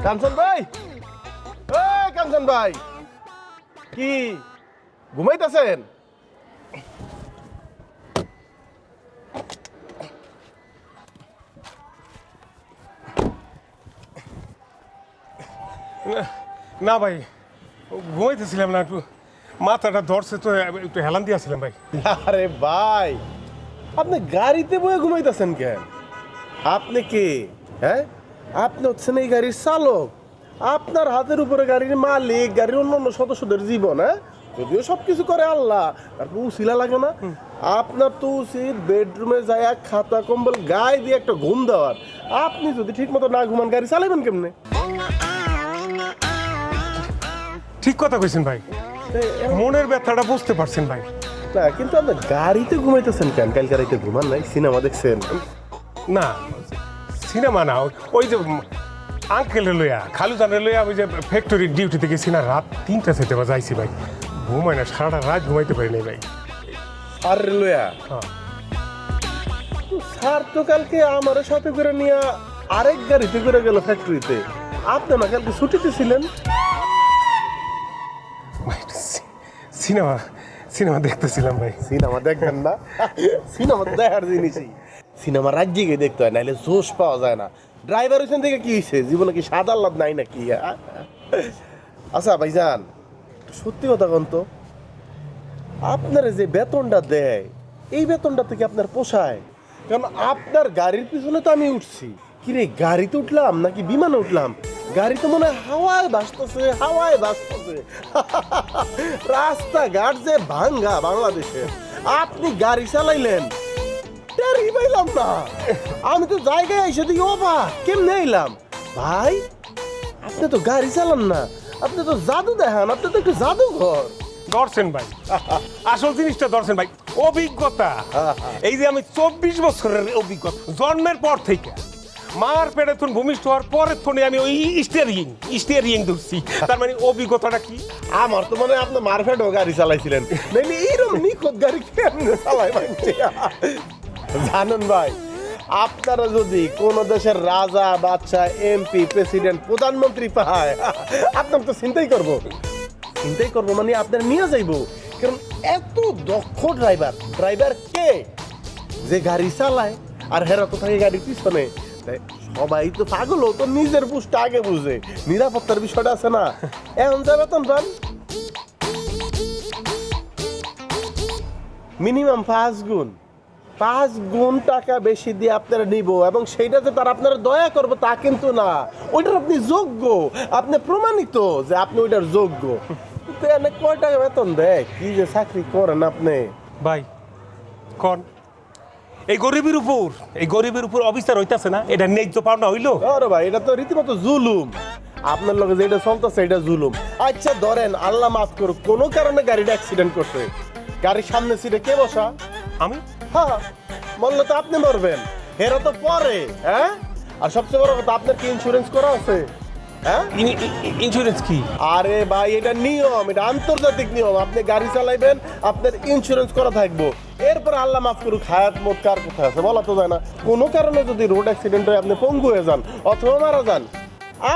কাঞ্চন ভাই, এই কাঞ্চন ভাই, কি ঘুমাইতেছেন? না ভাই, ঘুমাইতেছিলাম না, একটু মাথাটা ধরছে তো একটু হেলান দিয়েছিলাম ভাই। আরে ভাই, আপনি গাড়িতে বয়ে ঘুমাইতেছেন কেন? আপনি কে? হ্যাঁ, আপনি হচ্ছেন এই গাড়ির চালক। আপনার হাতের উপরে গাড়ির মালিক, গাড়ির অন্যান্য সদস্যদের জীবন। হ্যাঁ, যদিও সবকিছু করে আল্লাহ, তারপর উসিলা লাগে না। আপনার তো উচিত বেডরুমে যায় খাতা কম্বল গায়ে দিয়ে একটা ঘুম দেওয়ার। আপনি যদি ঠিক মতো না ঘুমান গাড়ি চালাবেন কেমনে? ঠিক কথা কইছেন ভাই, মনের ব্যথাটা বুঝতে পারছেন ভাই। না কিন্তু আপনি গাড়িতে ঘুমাইতেছেন কেন? কালকে রাইতে ঘুমান নাই? সিনেমা দেখছেন? না সিনেমা না, ওই যে আঙ্কেলে লইয়া খালু জানে লইয়া ওই যে ফ্যাক্টরির ডিউটিতে গেছি না, রাত 3টা 4টা বাজে আইছি ভাই। ঘুমাই না, সারাটা রাত ঘুমাইতে পারি নাই ভাই। আর লইয়া হ্যাঁ। স্যার তো কালকে আমার সাথে করে নিয়ে আরেক গাড়িতে করে গেল ফ্যাক্টরিতে। আপনি না কালকে ছুটিতে ছিলেন? সিনেমা সিনেমা দেখতেছিলাম ভাই। সিনেমা দেখবেন না? সিনেমা তো দেখার জিনিসই। সিনেমা রাজ্যে গিয়ে দেখতে হয়, নাহলে জোশ পাওয়া যায় না। ড্রাইভার ওইখান থেকে কি হয়েছে? জীবনে কি সাদা লাভ নাই নাকি? আচ্ছা ভাইজান, সত্যি কথা কোন তো, আপনার যে বেতনটা দেয় এই বেতনটা থেকে আপনার পোষায়? কারণ আপনার গাড়ির পিছনে তো আমি উঠছি। কিরে, গাড়িতে উঠলাম নাকি বিমানে উঠলাম? গাড়ি তো মনে হয় হাওয়ায় ভাসতেছে, হাওয়ায় ভাসতেছে। রাস্তাঘাট যে ভাঙ্গা বাংলাদেশে, আপনি গাড়ি চালাইলেন টেরই পাইলাম না। আমি তো জায়গায় এসে দিই ওবা কেমনে এলাম? ভাই আপনি তো গাড়ি চালান না, আপনি তো জাদু দেখান, আপনি তো একটু জাদুঘর। দর্শন ভাই, আসল জিনিসটা দর্শন ভাই, অভিজ্ঞতা। এই যে আমি 24 বছরের অভিজ্ঞতা, জন্মের পর থেকে মার পেটে তুন ভূমিষ্ঠ হওয়ার পরের থনে আমি ওই স্টিয়ারিং ধরছি। তার মানে অভিজ্ঞতাটা কি? আমার তো মনে হয় আপনি মারফেটও গাড়ি চালাইছিলেন, নাইলে এইরকম নিখুঁত গাড়ি কেমনে চালায় মানুষে? জানেন ভাই, আপনারা যদি কোন দেশের রাজা, বাদশা, এমপি, প্রেসিডেন্ট, প্রধানমন্ত্রী পায়, আপনার তো চিন্তাই করবো মানে আপনার নিয়ে যাইবো। কারণ এত দক্ষ ড্রাইভার কে যে গাড়ি চালায় আর হেরা তো থাকে গাড়ির পিছনে। সবাই তো পাগল, তো নিজের পুষটা আগে বুঝে, নিরাপত্তার বিষয়টা আছে না। এখন যা বেতন পান মিনিমাম 5 গুণ টাকা বেশি দিয়ে আপনারা নিব, এবং সেইটা যে তার আপনারা দয়া করবো তা কিন্তু না। ওইটার আপনি যোগ্য, আপনি প্রমাণিত যে আপনি ওইটার যোগ্য। কিন্তু এনে কয় টাকা বেতন দেয়? কি যে চাকরি করেন আপনি ভাই কোন এই গরিবের উপর অবিচার হইতাছে না? এটা ন্যায্য পাওনা হইলো? আরে ভাই, এটা তো রীতিমতো জুলুম। আপনার লগে যেটা চলতেছে এটা জুলুম। আচ্ছা ধরেন, আল্লাহ মাফ করুক, কোনো কারণে গাড়িটা অ্যাক্সিডেন্ট করছে, গাড়ির সামনে সিটে কে বসা? আমি। হ্যাঁ, বললে তো আপনি মরবেন, হেরা তো পরে। হ্যাঁ, আর সবচেয়ে বড় কথা, আপনার কি ইন্স্যুরেন্স করা আছে? হ্যাঁ, ইন্স্যুরেন্স কি? আরে ভাই, এটা নিয়ম, এটা আন্তর্জাতিক নিয়ম। আপনি গাড়ি চালাইবেন, আপনার ইন্স্যুরেন্স করা থাকবো। এরপর আল্লাহ মাফ করুক, হায়াত মত কার কোথায় আছে বলা তো যায় না। কোনো কারণে যদি রোড অ্যাক্সিডেন্ট হয়, আপনি পঙ্গু হয়ে যান অথবা মারা যান,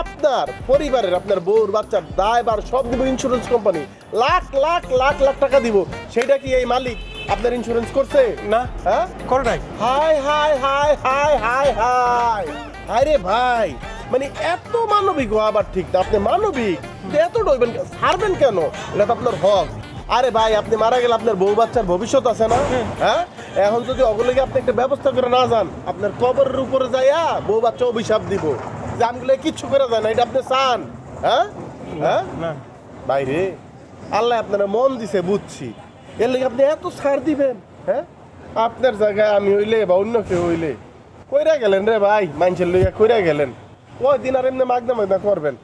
আপনার পরিবারের, আপনার বউর, বাচ্চার দায়ভার সব দিব ইন্স্যুরেন্স কোম্পানি। লাখ লাখ লাখ লাখ টাকা দিব। সেটা কি এই মালিক আপনার ইন্স্যুরেন্স করছে? না। হ্যাঁ, করে নাই। High high high high high high high রে ভাই, মানে এত মানবিক আবার ঠিক না। আপনি মানবিক, এত ডইবেন, ছাড়বেন কেন? এটা তো আপনার হক। আরে ভাই, আপনি মারা গেলে আপনার বউ বাচ্চার ভবিষ্যৎ আছে না? হ্যাঁ, এখন যদি অগলেগে আপনি একটা ব্যবস্থা করে না যান, আপনার কবরের উপরে যাইয়া বউ বাচ্চা অভিশাপ দিব যে আমগুলো কিচ্ছু করে যায় না। এটা আপনি চান? হ্যাঁ হ্যাঁ বাইরে আল্লাহ আপনারা মন দিছে, বুঝছি, এর লেগে আপনি এত ছাড় দিবেন? হ্যাঁ, আপনার জায়গায় আমি হইলে বা অন্য কেউ হইলে কইরা গেলেন রে ভাই, মানুষের লইয়া কইরা গেলেন। ওই দিন আর এমনি মাগনা করবেন,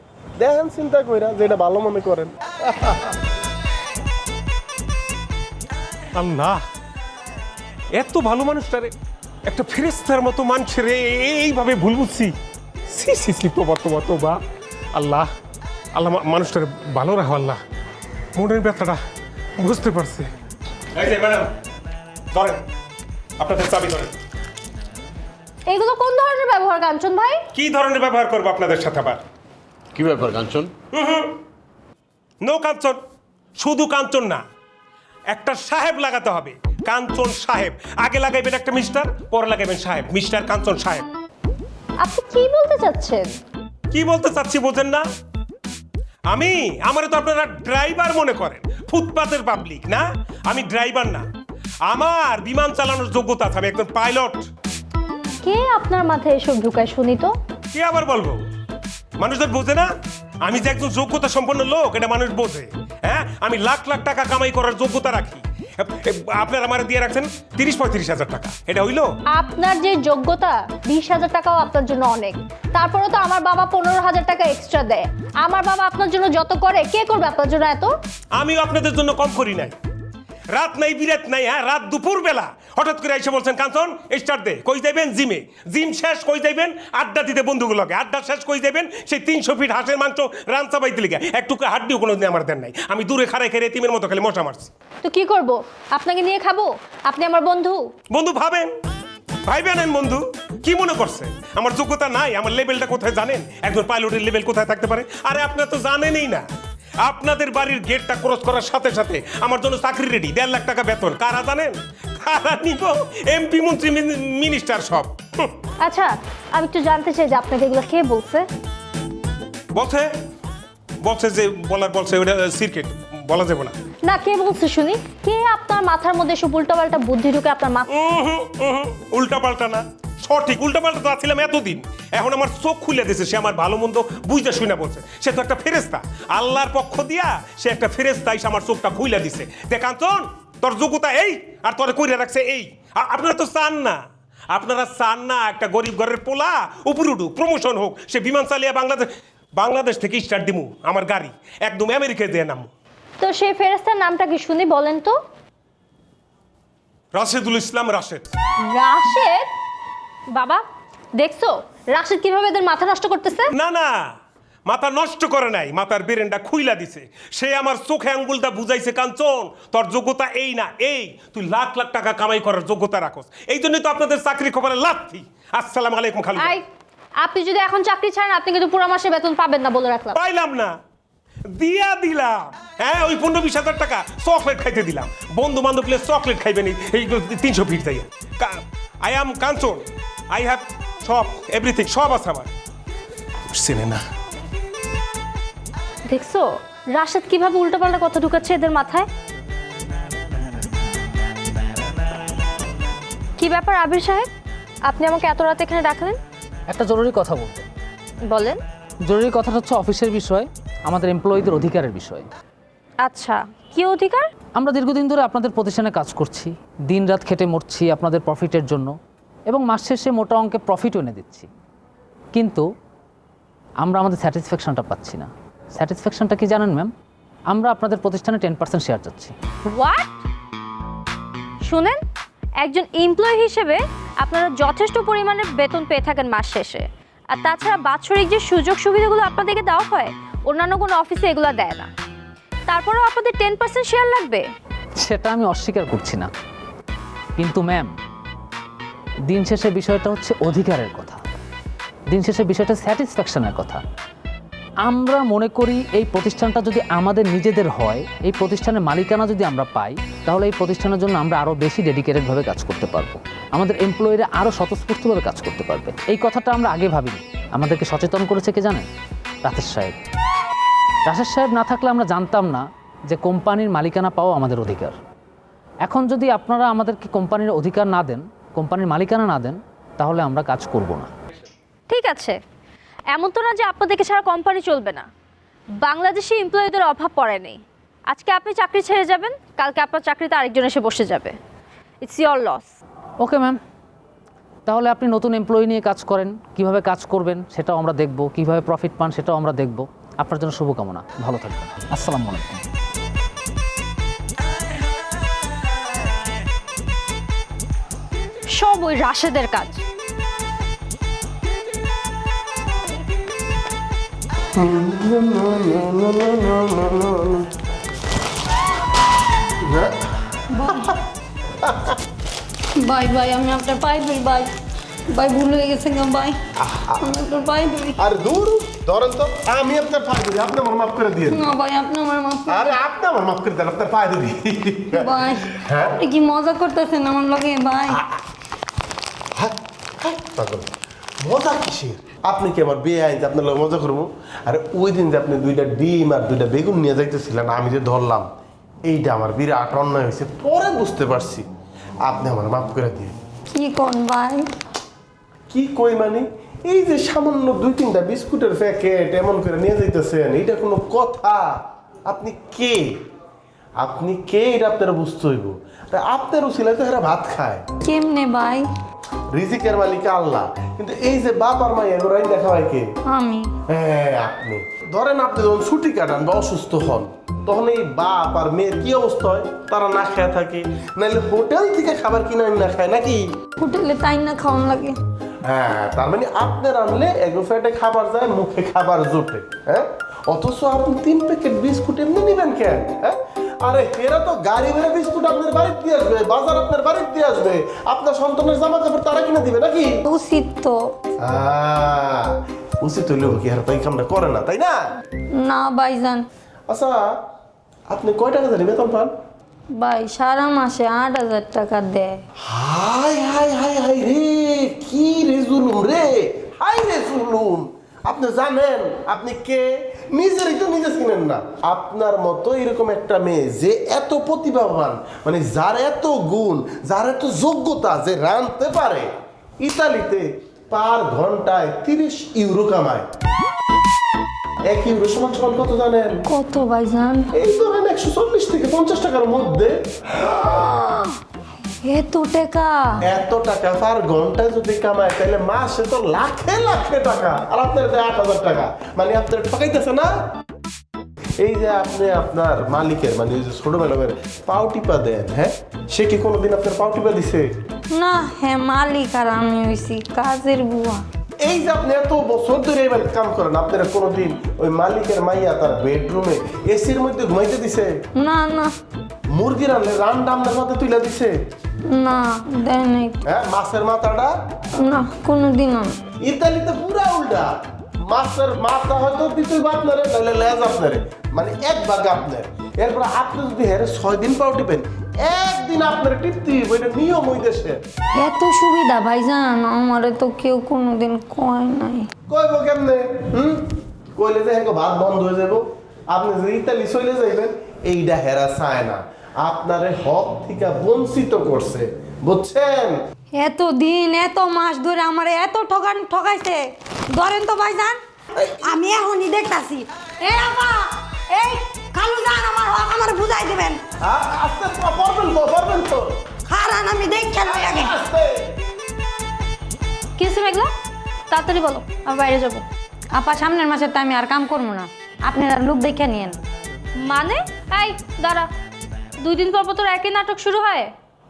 দেখেন চিন্তা কইরা যেটা ভালো মনে করেন। আল্লাহ, এত ভালো মানুষটারে একটা ফেরেশতার মতো মানুষের এইভাবে ভুল বুঝছি। তোবা আল্লাহ, আল্লাহ মানুষটারে ভালো রাখো। আল্লাহ মনের ব্যথাটা বুঝতে পারছে। ম্যাডাম ধরেন, আপনাদের চাবি ধরেন। এগুলো কোন ধরনের ব্যবহার কাঞ্চন ভাই? কি ধরনের ব্যবহার করবো আপনাদের সাথে আবার? কি ব্যাপার কাঞ্চন? নো কাঞ্চন, শুধু কাঞ্চন না, একটা সাহেব লাগাতে হবে। কাঞ্চন সাহেব। আগে লাগাইবেন একটা মিস্টার, পরে লাগাইবেন সাহেব। মিস্টার কাঞ্চন সাহেব। আপনি কি বলতে চাচ্ছেন? কি বলতে চাচ্ছি বোঝেন না? আমারে তো আপনারা ড্রাইভার মনে করেন, ফুটপাতের পাবলিক না। আমি ড্রাইভার না, আমার বিমান চালানোর যোগ্যতা আছে, আমি একজন পাইলট। কে আপনার মাথায় এসব ঢুকায় শুনি তো? কে আবার বলবো? মানুষদের বোঝে না আমি যে একজন যোগ্যতা সম্পন্ন লোক? এটা মানুষ বোঝে। হ্যাঁ, আমি লাখ লাখ টাকা কামাই করার যোগ্যতা রাখি। আপনার আমার দিয়ে রাখছেন 30-35 হাজার টাকা, এটা হইলো? আপনার যে যোগ্যতা 20,000 টাকাও আপনার জন্য অনেক। তারপরে তো আমার বাবা 15,000 টাকা এক্সট্রা দেয়। আমার বাবা আপনার জন্য যত করে, কে করবে আপনার জন্য এত? আমিও আপনাদের জন্য কম করি নাই। রাত নাই বিরাত নাই, হ্যাঁ, রাত দুপুর বেলা হঠাৎ করে এসে বলছেন কাঞ্চন স্টার্ট দে, কই যাইবেন? জিমে। জিম শেষ কই যাইবেন? আড্ডা দিতে বন্ধুগুলোকে। আড্ডা শেষ কই যাইবেন? সেই 300 ফিট হাঁসের মাংস রান্না বাইতে লিগে একটু হাড্ডিও কোনোদিন আমার দেন নাই। আমি দূরে খাড়াই খেয়ে এতিমের মতো খালি মশা মারছি। তো কি করব? আপনাকে নিয়ে খাবো? আপনি আমার বন্ধু। বন্ধু ভাবেন, ভাইবেন বন্ধু। কি মনে করছেন আমার যোগ্যতা নাই? আমার লেভেলটা কোথায় জানেন? একজন পাইলটের লেভেল কোথায় থাকতে পারে? আরে আপনারা তো জানেনই না। আপনাদের বাড়ির গেটটা ক্রস করার সাথে সাথে আমার জন্য চাকরি রেডি, 1.5 লাখ টাকা বেতন। কারা জানেন? কারা নিব? এমপি, মন্ত্রী, মিনিস্টার সব। আচ্ছা, আমি একটু জানতে চাই যে আপনাকে এগুলো কে বলছে? বলছে যে বলছে ওটা সিক্রেট, বলা যাবে না। না, কে বলছে শুনি? কে আপনার মাথার মধ্যে সব উল্টাপাল্টা বুদ্ধি ঢুকে আপনার মাথা? উল্টাপাল্টা না, সঠিক। উল্টাপাল্টা তো ছিলাম এতদিন, এখন আমার চোখ খুলে দিয়েছে। সে আমার ভালো মন্দ বুঝতে শুনে বলছে। সে তো একটা ফেরেস্তা, আল্লাহর পক্ষ দিয়া সে একটা ফেরেস্তা এসে আমার চোখটা খুলে দিছে। দেখ কাঞ্চন, তোর যোগ্যতা এই, আর তোরে কইরা রাখছে এই। আপনারা তো চান না, আপনারা চান না একটা গরিব ঘরের পোলা উপরে উঠুক, প্রমোশন হোক, সে বিমান চালিয়ে বাংলাদেশ থেকে স্টার্ট দিমু আমার গাড়ি, একদম আমেরিকায় দিয়ে নামু। তো সেই ফেরেস্তার নামটা কি শুনি বলেন তো? রাশেদুল ইসলাম। রাশেদ? বাবা দেখছো রাশেদ কিভাবে এদের মাথা নষ্ট করতেছে? না না, মাথা নষ্ট করে নাই, মাথার বেরেনটা খুইলা দিছে। সে আমার চোখে আঙ্গুলটা বুঝাইছে কাঞ্চন তোর যোগ্যতা এই না এই, তুই লাখ লাখ টাকা কামাই করার যোগ্যতা রাখোস। এই জন্যই তো আপনাদের চাকরি খবরে লাথি। আসসালামু আলাইকুম খালু। আপনি যদি এখন চাকরি ছাড়েন আপনি কিন্তু পুরো মাসে বেতন পাবেন না বলে রাখলাম। পাইলাম না, দিয়া দিলাম। হ্যাঁ, ওই 15-20 হাজার টাকা চকলেট খাইতে দিলাম। বন্ধু বান্ধব চকলেট খাইবেন এই 300 ফিট যাই। I am Kanchan, I have সব এভরিথিং, সব আছে আমার। চেনে না? দেখছো রাশেদ কিভাবে উল্টাপাল্টা কথা ঢুকাচ্ছে এদের মাথায়? কি ব্যাপার আবির সাহেব, আপনি আমাকে এত রাতে এখানে ডাকলেন? একটা জরুরি কথা বলতে। বলেন। জরুরি কথাটা হচ্ছে অফিসের বিষয়, আমাদের এমপ্লয়িদের অধিকারের বিষয়। আচ্ছা, কি অধিকার? আমরা দীর্ঘদিন ধরে আপনাদের প্রতিষ্ঠানে কাজ করছি, দিন রাত খেটে মরছি আপনাদের প্রফিটের জন্য, এবং মাস শেষে মোটা অঙ্কে প্রফিটও এনে দিচ্ছি। কিন্তু আমরা আমাদের স্যাটিসফ্যাকশনটা পাচ্ছি না। স্যাটিসফ্যাকশনটা কি জানেন ম্যাম? আমরা আপনাদের প্রতিষ্ঠানে 10% শেয়ার চাচ্ছি। হোয়াট? শুনেন, একজন এমপ্লয়ি হিসেবে আপনারা যথেষ্ট পরিমাণে বেতন পেয়ে থাকেন মাস শেষে, আর তাছাড়া বাৎসরিক যে সুযোগ সুবিধাগুলো আপনাদেরকে দেওয়া হয় অন্যান্য কোনো অফিসে এগুলো দেয় না। তারপরেও আপনাদের 10% শেয়ার লাগবে? সেটা আমি অস্বীকার করছি না, কিন্তু ম্যাম দিন শেষে বিষয়টা হচ্ছে অধিকারের কথা, দিন শেষে বিষয়টা স্যাটিসফ্যাকশনের কথা। আমরা মনে করি এই প্রতিষ্ঠানটা যদি আমাদের নিজেদের হয়, এই প্রতিষ্ঠানের মালিকানা যদি আমরা পাই, তাহলে এই প্রতিষ্ঠানের জন্য আমরা আরও বেশি ডেডিকেটেডভাবে কাজ করতে পারবো, আমাদের এমপ্লয়িরা আরও স্বতঃস্ফূর্তভাবে কাজ করতে পারবে। এই কথাটা আমরা আগে ভাবিনি। আমাদেরকে সচেতন করেছে কে জানেন? রাশেদ সাহেব। রাশেদ সাহেব না থাকলে আমরা জানতাম না যে কোম্পানির মালিকানা পাওয়া আমাদের অধিকার। এখন যদি আপনারা আমাদেরকে কোম্পানির অধিকার না দেন, কোম্পানির মালিকানা না দেন, তাহলে আমরা কাজ করব না। ঠিক আছে, এমন তো না যে আপনাদেরকে ছাড়া কোম্পানি চলবে না। বাংলাদেশি এমপ্লয়িদের অভাব পড়ে নেই। আজকে আপনি চাকরি ছেড়ে যাবেন, কালকে আপনার চাকরিতে আরেকজন এসে বসে যাবে। It's your loss. Okay ma'am, তাহলে আপনি নতুন এমপ্লয়ি নিয়ে কাজ করেন, কিভাবে কাজ করবেন সেটাও আমরা দেখব, কিভাবে প্রফিট পান সেটাও আমরা দেখব। আপনার জন্য শুভকামনা, ভালো থাকবেন। আসসালামু আলাইকুম। সব ওই রাশেদের কাজ। ভাই ভাই আমি আপনার পায়ে ধরি ভাই, ভাই ভুল হয়ে গেছে গা ভাই, আমি আপনার পায়ে ধরি। আরে দূর ধরেন তো, আমি আপনার পায়ে ধরি, আপনি আমার মাফ করে দিয়ে। না ভাই আপনি আমার মাফ করে। আরে আপনি আমার মাফ করে দেন, আপনার পায়ে ধরি। ভাই হ্যাঁ, আপনি কি মজা করতেছেন আমার লগে ভাই? পাগল, মজা কিসের? আপনি কি আমার বিয়ে আইনতে আপনার লোক মজা করবো? আরে ওই দিন যে আপনি 2টা ডিম আর 2টা বেগুন নিয়ে যাইতেছিলেন, আমি যে ধরলাম, এইটা আমার বিরাট অন্যায় হয়েছে। পরে বুঝতে পারছি, আপনি আমার মাফ করে দিয়ে। কি কোন ভাই? কি কই মানে, এই যে সামান্য 2-3টা বিস্কুটের প্যাকেট এমন করে নিয়ে যাইতেছেন, এইটা কোনো কথা? আপনি কে? আপনি কে এটা আপনারা বুঝতে হইব। আপনার উচিলায় তো এরা ভাত খায়। কেমনে ভাই? রিজিকের মালিক আল্লাহ, কিন্তু এই যে বাপ আর মা এগুলোই দেখা হয় কে? আমি। হ্যাঁ আপনি ধরেন, আপনি যখন ছুটি কাটান বা অসুস্থ হন, তখন এই বাপ আর মেয়ের কি অবস্থা হয়? তারা না খেয়ে থাকে, নাহলে হোটেল থেকে খাবার কিনে না খায় নাকি? হোটেলে তাই না খাওয়ান লাগে। হ্যাঁ, তার মানে আপনার আনলে এগোফ্যাটে খাবার যায়, মুখে খাবার জোটে। হ্যাঁ, অথচ আপনি 3 প্যাকেট বিস্কুট এমনি নেবেন কেন? হ্যাঁ, আরে এরা তো গাড়ি ভরে বিস্কুট আপনার বাড়িতে দিয়ে আসবে, বাজার আপনার বাড়িতে দিয়ে আসবে, আপনার সন্তানের জামা কাপড় তারা কিনে দিবে নাকি? উচিত তো। উচিত হইলেও কি আর তাই কামটা করে না, তাই না? না ভাইজান। আচ্ছা, আপনি কয় টাকা জানি বেতন পান? ভাই সারা মাসে 8,000 টাকা দেয়। হাই হাই হাই হাই রে, কি রে জুলুম রে, হাই রে জুলুম। আপনি জানেন আপনি কে? নিজেরই তো নিজে চিনেন না। আপনার মতো এরকম একটা মেয়ে যে এত প্রতিভাবান, মানে যার এত গুণ, যার এত যোগ্যতা, যে রাঁধতে পারে, ইতালিতে পার ঘন্টায় 30 ইউরো কামায়। 1 ইউরো সমান সমান কত জানেন? কত ভাইজান? এই ধরেন 140 থেকে 50 টাকার মধ্যে। এত টাকা? এত টাকা পার ঘন্টায় যদি কামায়, তাহলে মাসে তো লাখে লাখে টাকা। আর আপনার 8,000 টাকা, মানে আপনার ঠকাইতেছে না? এই যে আপনি আপনার মালিকের, মানে ওই যে ছোট ম্যাডামের পাও টিপা দেন, হ্যাঁ, সে কি কোনোদিন আপনার পাও টিপা দিছে? না, হ্যাঁ মালিক আর আমি হইছি কাজের বুয়া। এই যে আপনি এত বছর ধরে এই বাড়িতে কাম করেন, আপনারা কোনোদিন ওই মালিকের মাইয়া তার বেডরুমে এসির মধ্যে ঘুমাইতে দিছে? না না। মুরগি রান্না রান্না আপনার মাথায় তুইলা দিছে? না দেয় নাই। হ্যাঁ, মাছের মাথাটা? না, কোনোদিনও না। ইতালিতে পুরা উল্টা, মাছের মাথা হয়তো দিতে আপনারে, নাহলে লেজ আপনারে, মানে এক ভাগ আপনার। এরপর আপনি যদি হেরে 6 দিন পাও টিপেন, একদিন আপনার টিপতে ওইটা নিয়ম ওই দেশে। এত সুবিধা ভাইজান আমারে তো কেউ কোনোদিন কয় নাই। কইব কেমনে? কইলে যে হ্যাঁ ভাত বন্ধ হয়ে যাবো। আপনি যে ইতালি চলে যাইবেন, এইটা হেরা চায় না, আপনারে হক থেকে বঞ্চিত করছে, বুঝছেন? এত দিন এত মাস ধরে আমার এত ঠকাইছে। ধরেন তো ভাইজান, আমি এখনই দেখতাছি। এই আপা, এই খালু জান, আমার হক আমার বুঝাই দিবেন। আস্তে পারবেন তো। হারান, আমি দেখছেন ওই আগে। কি হয়েছে মেঘলা? তাড়াতাড়ি বলো, আমি বাইরে যাবো। আপা, সামনের মাসে তো আমি আর কাম করবো না, আপনারা লোক দেখে নিয়েন। মানে? এই দাঁড়া, 2 দিন পর তোর একই নাটক শুরু হয়?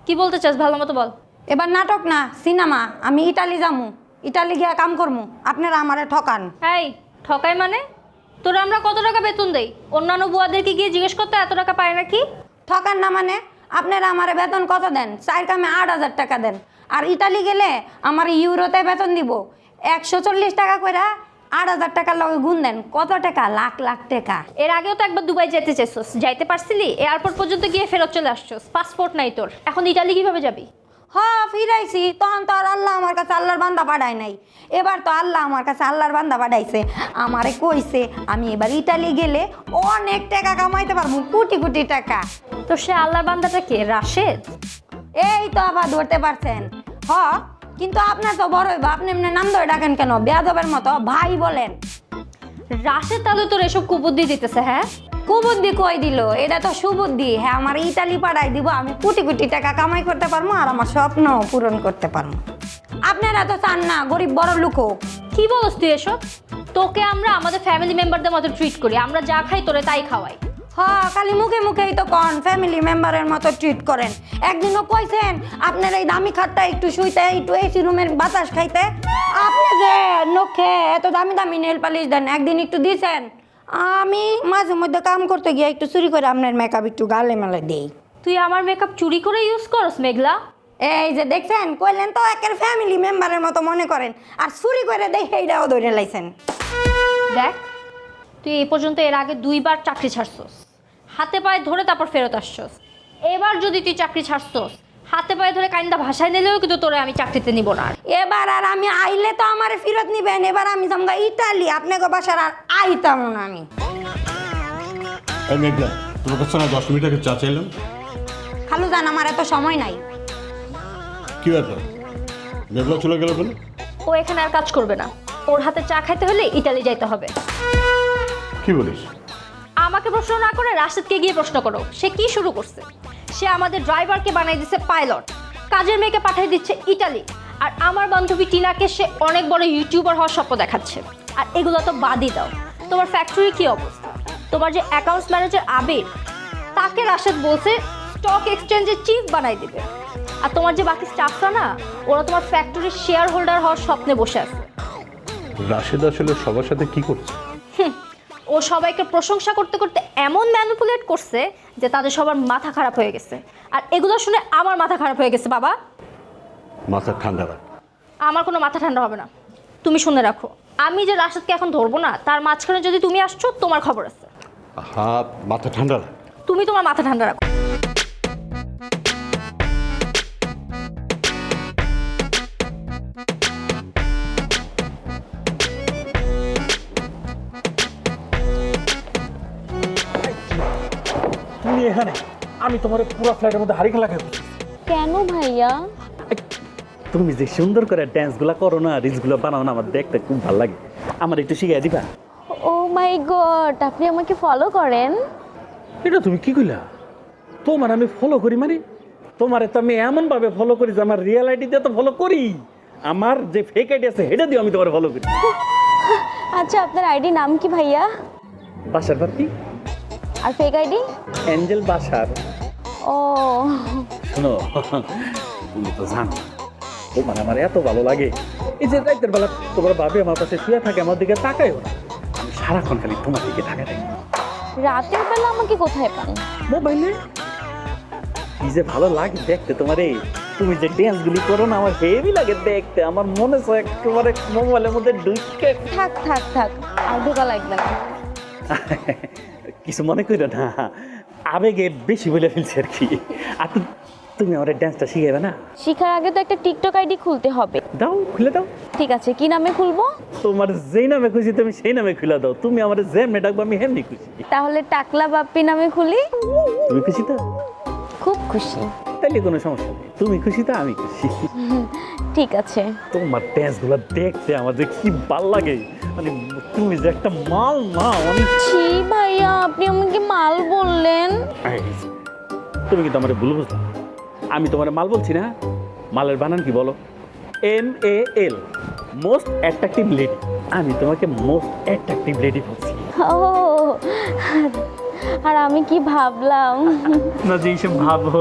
কি বলতে চাস ভালো মতো বল। এবার নাটক না, সিনেমা। আমি ইটালি যামু, ইটালি গিয়া কাম করবো, আপনারা আমারে ঠকান। এই ঠকাই মানে? তোরা আমরা কত টাকা বেতন দেই? অন্যান্য বুয়াদেরকে গিয়ে জিজ্ঞেস করতে এত টাকা পায় নাকি? ঠকান না মানে? আপনারা আমারে বেতন কত দেন? 4 কামে 8,000 টাকা দেন। আর ইটালি গেলে আমার ইউরোতে বেতন দিব 140 টাকা করে। 8,000 টাকার লগে গুণ দেন, কত টাকা? লাখ লাখ টাকা। এর আগেও তো একবার দুবাই যেতে চাইছস, যাইতে পারছিলি? এয়ারপোর্ট পর্যন্ত গিয়ে ফেরত চলে আসছস, পাসপোর্ট নাই তোর। এখন ইটালি কিভাবে যাবি? হ্যাঁ ফিরাইছি, তখন তো আর আল্লাহ আমার কাছে আল্লাহর বান্দা পাঠায় নাই। এবার তো আল্লাহ আমার কাছে আল্লাহর বান্দা পাঠাইছে। আমারে কইছে আমি এবার ইটালি গেলে অনেক টাকা কামাইতে পারবো, কোটি কোটি টাকা। তো সে আল্লাহর বান্দাটা কে? রাশেদ? এই তো আবার ধরতে পারছেন। হ, কিন্তু আপনার তো বড় হইব, আপনি এমনি নাম ধরে ডাকেন কেন? বেয়াদবের মতো ভাই বলেন। রাশেদ তাহলে তোর এসব কুবুদ্ধি দিতেছে? হ্যাঁ, কুবুদ্ধি কই দিল? এটা তো সুবুদ্ধি। হ্যাঁ, আমার ইতালি পাঠাই দিব, আমি কোটি কোটি টাকা কামাই করতে পারবো, আর আমার স্বপ্ন পূরণ করতে পারবো। আপনারা তো চান না গরিব বড় লোক হোক। কি বলস তুই এসব? তোকে আমরা আমাদের ফ্যামিলি মেম্বারদের মতো ট্রিট করি, আমরা যা খাই তোরে তাই খাওয়াই। হ্যাঁ, খালি মুখে মুখেই তো কন ফ্যামিলি মেম্বারের মতো ট্রিট করেন। একদিনও কইছেন আপনার এই দামি খাটটা একটু শুইতে, একটু এসি রুমের বাতাস খাইতে? আপনি যে নখে এত দামি দামি নেল পালিশ দেন, একদিন একটু দিছেন? আমি মাঝে মধ্যে কাম করতে গিয়ে একটু চুরি করে আপনার মেকআপ একটু গালে মেলে দেই। তুই আমার মেকআপ চুরি করে ইউজ করস মেঘলা? এই যে দেখছেন, কইলেন তো একের ফ্যামিলি মেম্বারের মতো মনে করেন, আর চুরি করে দেই এইটাও ধরে লাইছেন। দেখ, তুই এই পর্যন্ত এর আগে 2 বার চাকরি ছাড়ছস, হাতে পায়ে ধরে তারপর ফেরত আসছস। এবার যদি তুই চাকরি ছাড়ছস, হাতে পায়ে ধরে কাইন্দা ভাষায় নিলেও কিন্তু তোরে আমি চাকরিতে নিব না। এবার আর আমি আইলে তো আমারে ফেরত নিবেন। এবার আমি যামগা ইতালি, আপনাকে বাসার আর আইতাম না আমি। এই মেঘলা, তোমার কাছে না 10 মিনিট আগে চা চাইলাম। খালু জান, আমার এত সময় নাই। কি ব্যাপার? মেঘলা চলে গেল কেন? ও এখানে আর কাজ করবে না, ওর হাতে চা খাইতে হলে ইতালি যাইতে হবে। কি বলিস? আমাকে প্রশ্ন না করে রাশেদকে গিয়ে প্রশ্ন করো, সে কি শুরু করছে। সে আমাদের ড্রাইভারকে বানাই দিচ্ছে পাইলট, কাজের মেয়েকে পাঠিয়ে দিচ্ছে ইটালি, আর আমার বান্ধবী টিনাকে সে অনেক বড় ইউটিউবার হওয়ার স্বপ্ন দেখাচ্ছে। আর এগুলো তো বাদই দাও, তোমার ফ্যাক্টরির কি অবস্থা? তোমার যে অ্যাকাউন্টস ম্যানেজার আবির, তাকে রাশেদ বলছে স্টক এক্সচেঞ্জের চিফ বানাই দিবে। আর তোমার যে বাকি স্টাফরা না, ওরা তোমার ফ্যাক্টরির শেয়ার হোল্ডার হওয়ার স্বপ্নে বসে আছে। রাশেদ আসলে সবার সাথে কি করছে? ও সবাইকে প্রশংসা করতে করতে এমন ম্যানিপুলেট করছে যে তাদের সবার মাথা খারাপ হয়ে গেছে। আর এগুলো শুনে আমার মাথা খারাপ হয়ে গেছে বাবা। মাথা ঠান্ডা রাখ। আমার কোনো মাথা ঠান্ডা হবে না, তুমি শুনে রাখো। আমি যে রাশেদকে এখন ধরবো না, তার মাঝখানে যদি তুমি আসছো, তোমার খবর আছে। হাত মাথা ঠান্ডা রাখ। তুমি তোমার মাথা ঠান্ডা রাখো। তুমি এখানে, আমি তোমার পুরো ফ্ল্যাটের মধ্যে হারিয়ে খেলা খেয়ে কেন ভাইয়া? তুমি যে সুন্দর করে ড্যান্সগুলো করো না, রিলসগুলো বানাও না, আমার দেখতে খুব ভালো লাগে। আমার একটু শিখিয়ে দিবা? ও মাই গড, আপনি আমাকে ফলো করেন? এটা তুমি কি কইলা? তোমার আমি ফলো করি মানে? তোমার তো আমি এমন ভাবে ফলো করি যে আমার রিয়েল আইডি দিয়ে তো ফলো করি, আমার যে ফেক আইডি আছে সেটা দিয়ে আমি তোমার ফলো করি। আচ্ছা, আপনার আইডি নাম কি ভাইয়া? বাসার পার্টি। আর ফেক আইডি? অ্যাঞ্জেল বাসার। ও শোনো, তুমি তো জানো তোমার আমার এত ভালো লাগে। এই যে রাতের বেলা তোমার ভাবি আমার পাশে শুয়ে থাকে, আমার দিকে তাকায়ও না, আমি সারাক্ষণ খালি তোমার দিকে তাকাই থাকি। রাতের বেলা আমাকে কোথায় পান? মোবাইলে। কি যে ভালো লাগে দেখতে তোমার, এই তুমি যে ড্যান্সগুলি করো না, আমার হেভি লাগে দেখতে। আমার মনে হয় একেবারে মোবাইলের মধ্যে ঢুকে। থাক থাক থাক, আর ঢোকা লাগবে না। কিছু মনে করো না, আবেগে বেশি বলে ফেলছি আর কি। আর তুমি আমার ড্যান্সটা শিখাবে না? শিখার আগে তো একটা টিকটক আইডি খুলতে হবে। দাও, খুলে দাও। ঠিক আছে, কি নামে খুলবো? তোমার যেই নামে খুশি তুমি সেই নামে খুলে দাও। তুমি আমার যেমনি ডাকবো আমি হেমনি খুশি। তাহলে টাকলা বাপ্পি নামে খুলি? তুমি খুশি তো? খুব খুশি। তাইলে কোনো সমস্যা নেই, তুমি খুশি তো আমি খুশি। ঠিক আছে। তোমার ড্যান্সগুলো দেখতে আমার যে কি ভাল লাগে, মানে তুমি যে একটা মাল না। অনেক ছি ভাইয়া, আপনি আমাকে মাল বললেন। তুমি কিন্তু আমার ভুল বুঝলা, আমি তোমার মাল বলছি না। মালের বানান কি বলো? MAL, most attractive lady. আমি তোমাকে মোস্ট অ্যাট্রাকটিভ লেডি বলছি। ও, আর আমি কি ভাবলাম? না যে এইসব ভাবো,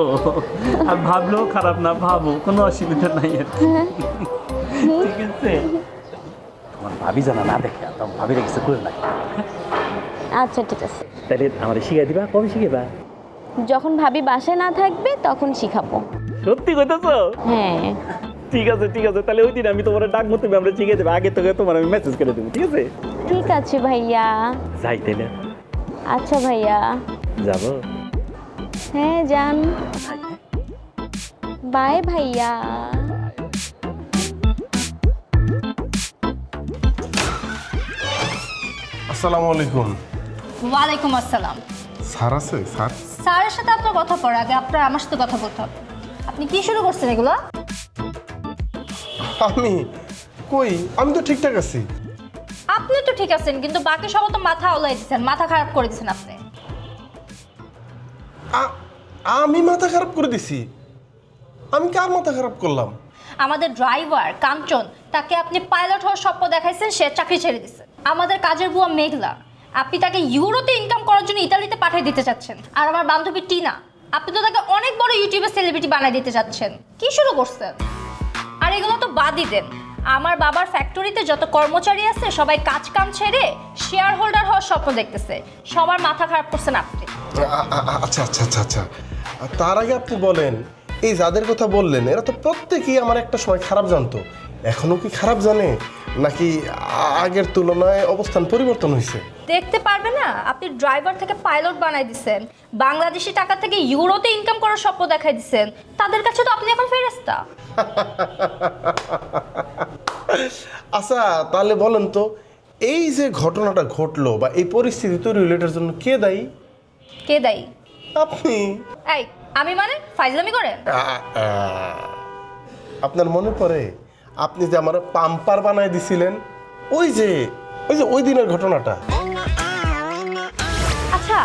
আর ভাবলেও খারাপ না, ভাবো, কোনো অসুবিধা নাই আর কি। ঠিক আছে, তোমার ভাবি জানা না দেখে তোমার ভাবির কিছু করে না। আচ্ছা ঠিক আছে। তাহলে আমার শিখিয়ে দিবা? কবে শিখেবা? যখন ভাবি বাসায় না থাকবে তখন শিখাবো। সত্যি কইতেছো? হ্যাঁ ঠিক আছে ঠিক আছে, তাহলে ওই দিন আমি তোমার ডাকবো, তুমি আমরা শিখে দেবো। আগে তোকে তোমার আমি মেসেজ করে দেবো, ঠিক আছে? ঠিক আছে ভাইয়া। যাই তাইলে। আচ্ছা ভাইয়া, যাবো? হ্যাঁ যান। বাই ভাইয়া। আসসালামু আলাইকুম। ওয়ালাইকুম আসসালাম। স্যার আছে? স্যার স্যারের সাথে আপনার কথা পড়ে, আগে আপনার আমার সাথে কথা বলতে হবে। আপনি কি শুরু করছেন এগুলো? আমি কই, আমি তো ঠিকঠাক আছি। আপনি তো ঠিক আছেন, কিন্তু বাকি সব তো মাথা ওলাই দিচ্ছেন, মাথা খারাপ করে দিচ্ছেন আপনি। আমি মাথা খারাপ করে দিছি? আমি কার মাথা খারাপ করলাম? আমাদের ড্রাইভার কাঞ্চন, তাকে আপনি পাইলট হওয়ার স্বপ্ন দেখাইছেন, সে চাকরি ছেড়ে দিচ্ছেন। আমাদের কাজের বুয়া মেঘলা, আপনি তাকে ইউরোতে ইনকাম করার জন্য ইতালিতে পাঠিয়ে দিতে চাচ্ছেন। আর আমার বান্ধবী টিনা, আপনি তো তাকে অনেক বড় ইউটিউবের সেলিব্রিটি বানিয়ে দিতে চাচ্ছেন। কি শুরু করছেন? আর এগুলো তো বাদই দেন, আমার বাবার ফ্যাক্টরিতে যত কর্মচারী আছে সবাই কাজ কাম ছেড়ে শেয়ার হোল্ডার হওয়ার স্বপ্ন দেখতেছে। সবার মাথা খারাপ করছেন আপনি। আচ্ছা আচ্ছা আচ্ছা আচ্ছা, তার আগে আপনি বলেন, এই যাদের কথা বললেন এরা তো প্রত্যেকেই আমার একটা সময় খারাপ জানতো। এখনো কি খারাপ জানে, নাকি আগের তুলনায় অবস্থান পরিবর্তন হয়েছে? দেখতে পারবে না, আপনি ড্রাইভার থেকে পাইলট বানাই দিচ্ছেন, বাংলাদেশি টাকা থেকে ইউরোতে ইনকাম করার স্বপ্ন দেখাই দিচ্ছেন। তাদের কাছে তো আপনি এখন ফেরেশতা। আচ্ছা তাহলে বলেন তো, এই যে ঘটনাটা ঘটলো বা এই পরিস্থিতি তৈরি হলো, এটার জন্য কে দায়ী? কে দায়ী? আপনি। এই আমি মানে ফাইজলামি করেন? আপনার মনে পড়ে আপনি যে আমার পাম্পার বানায় দিছিলেন, ওই যে ওই দিনের ঘটনাটা? আচ্ছা,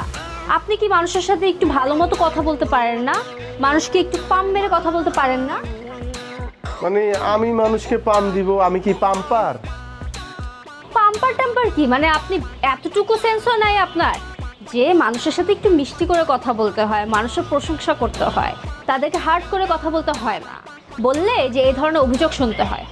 আপনি কি মানুষের সাথে একটু ভালো মতো কথা বলতে পারেন না? মানুষকে একটু পাম মেরে কথা বলতে পারেন না? মানে আমি মানুষকে পাম দিব, আমি কি পাম্পার? পাম্পার টাম্পার কি? মানে আপনি এতটুকু সেন্সও নাই আপনার যে মানুষের সাথে একটু মিষ্টি করে কথা বলতে হয়, মানুষের প্রশংসা করতে হয়, তাদেরকে হার্ট করে কথা বলতে হয় না, বললে যে এই ধরনের অভিযোগ শুনতে হয়।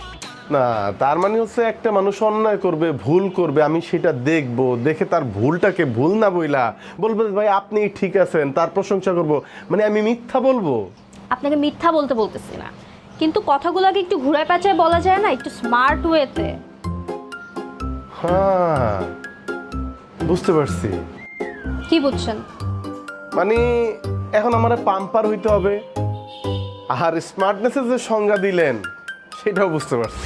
না, তার মানে হচ্ছে একটা মানুষ অন্যায় করবে, ভুল করবে, আমি সেটা দেখব, দেখে তার ভুলটাকে ভুল না বইলা বলবো ভাই আপনি ঠিক আছেন, তার প্রশংসা করব, মানে আমি মিথ্যা বলবো? আপনাকে মিথ্যা বলতেছি না, কিন্তু কথাগুলোকে একটু ঘুরায় পেঁচায় বলা যায় না, একটু স্মার্ট ওয়েতে। হ্যাঁ, বুঝতে পারছি। কি বুঝছেন? মানে এখন আমার পাম্পার হইতে হবে, আর স্মার্টনেসের যে সংজ্ঞা দিলেন সেটাও বুঝতে পারছি।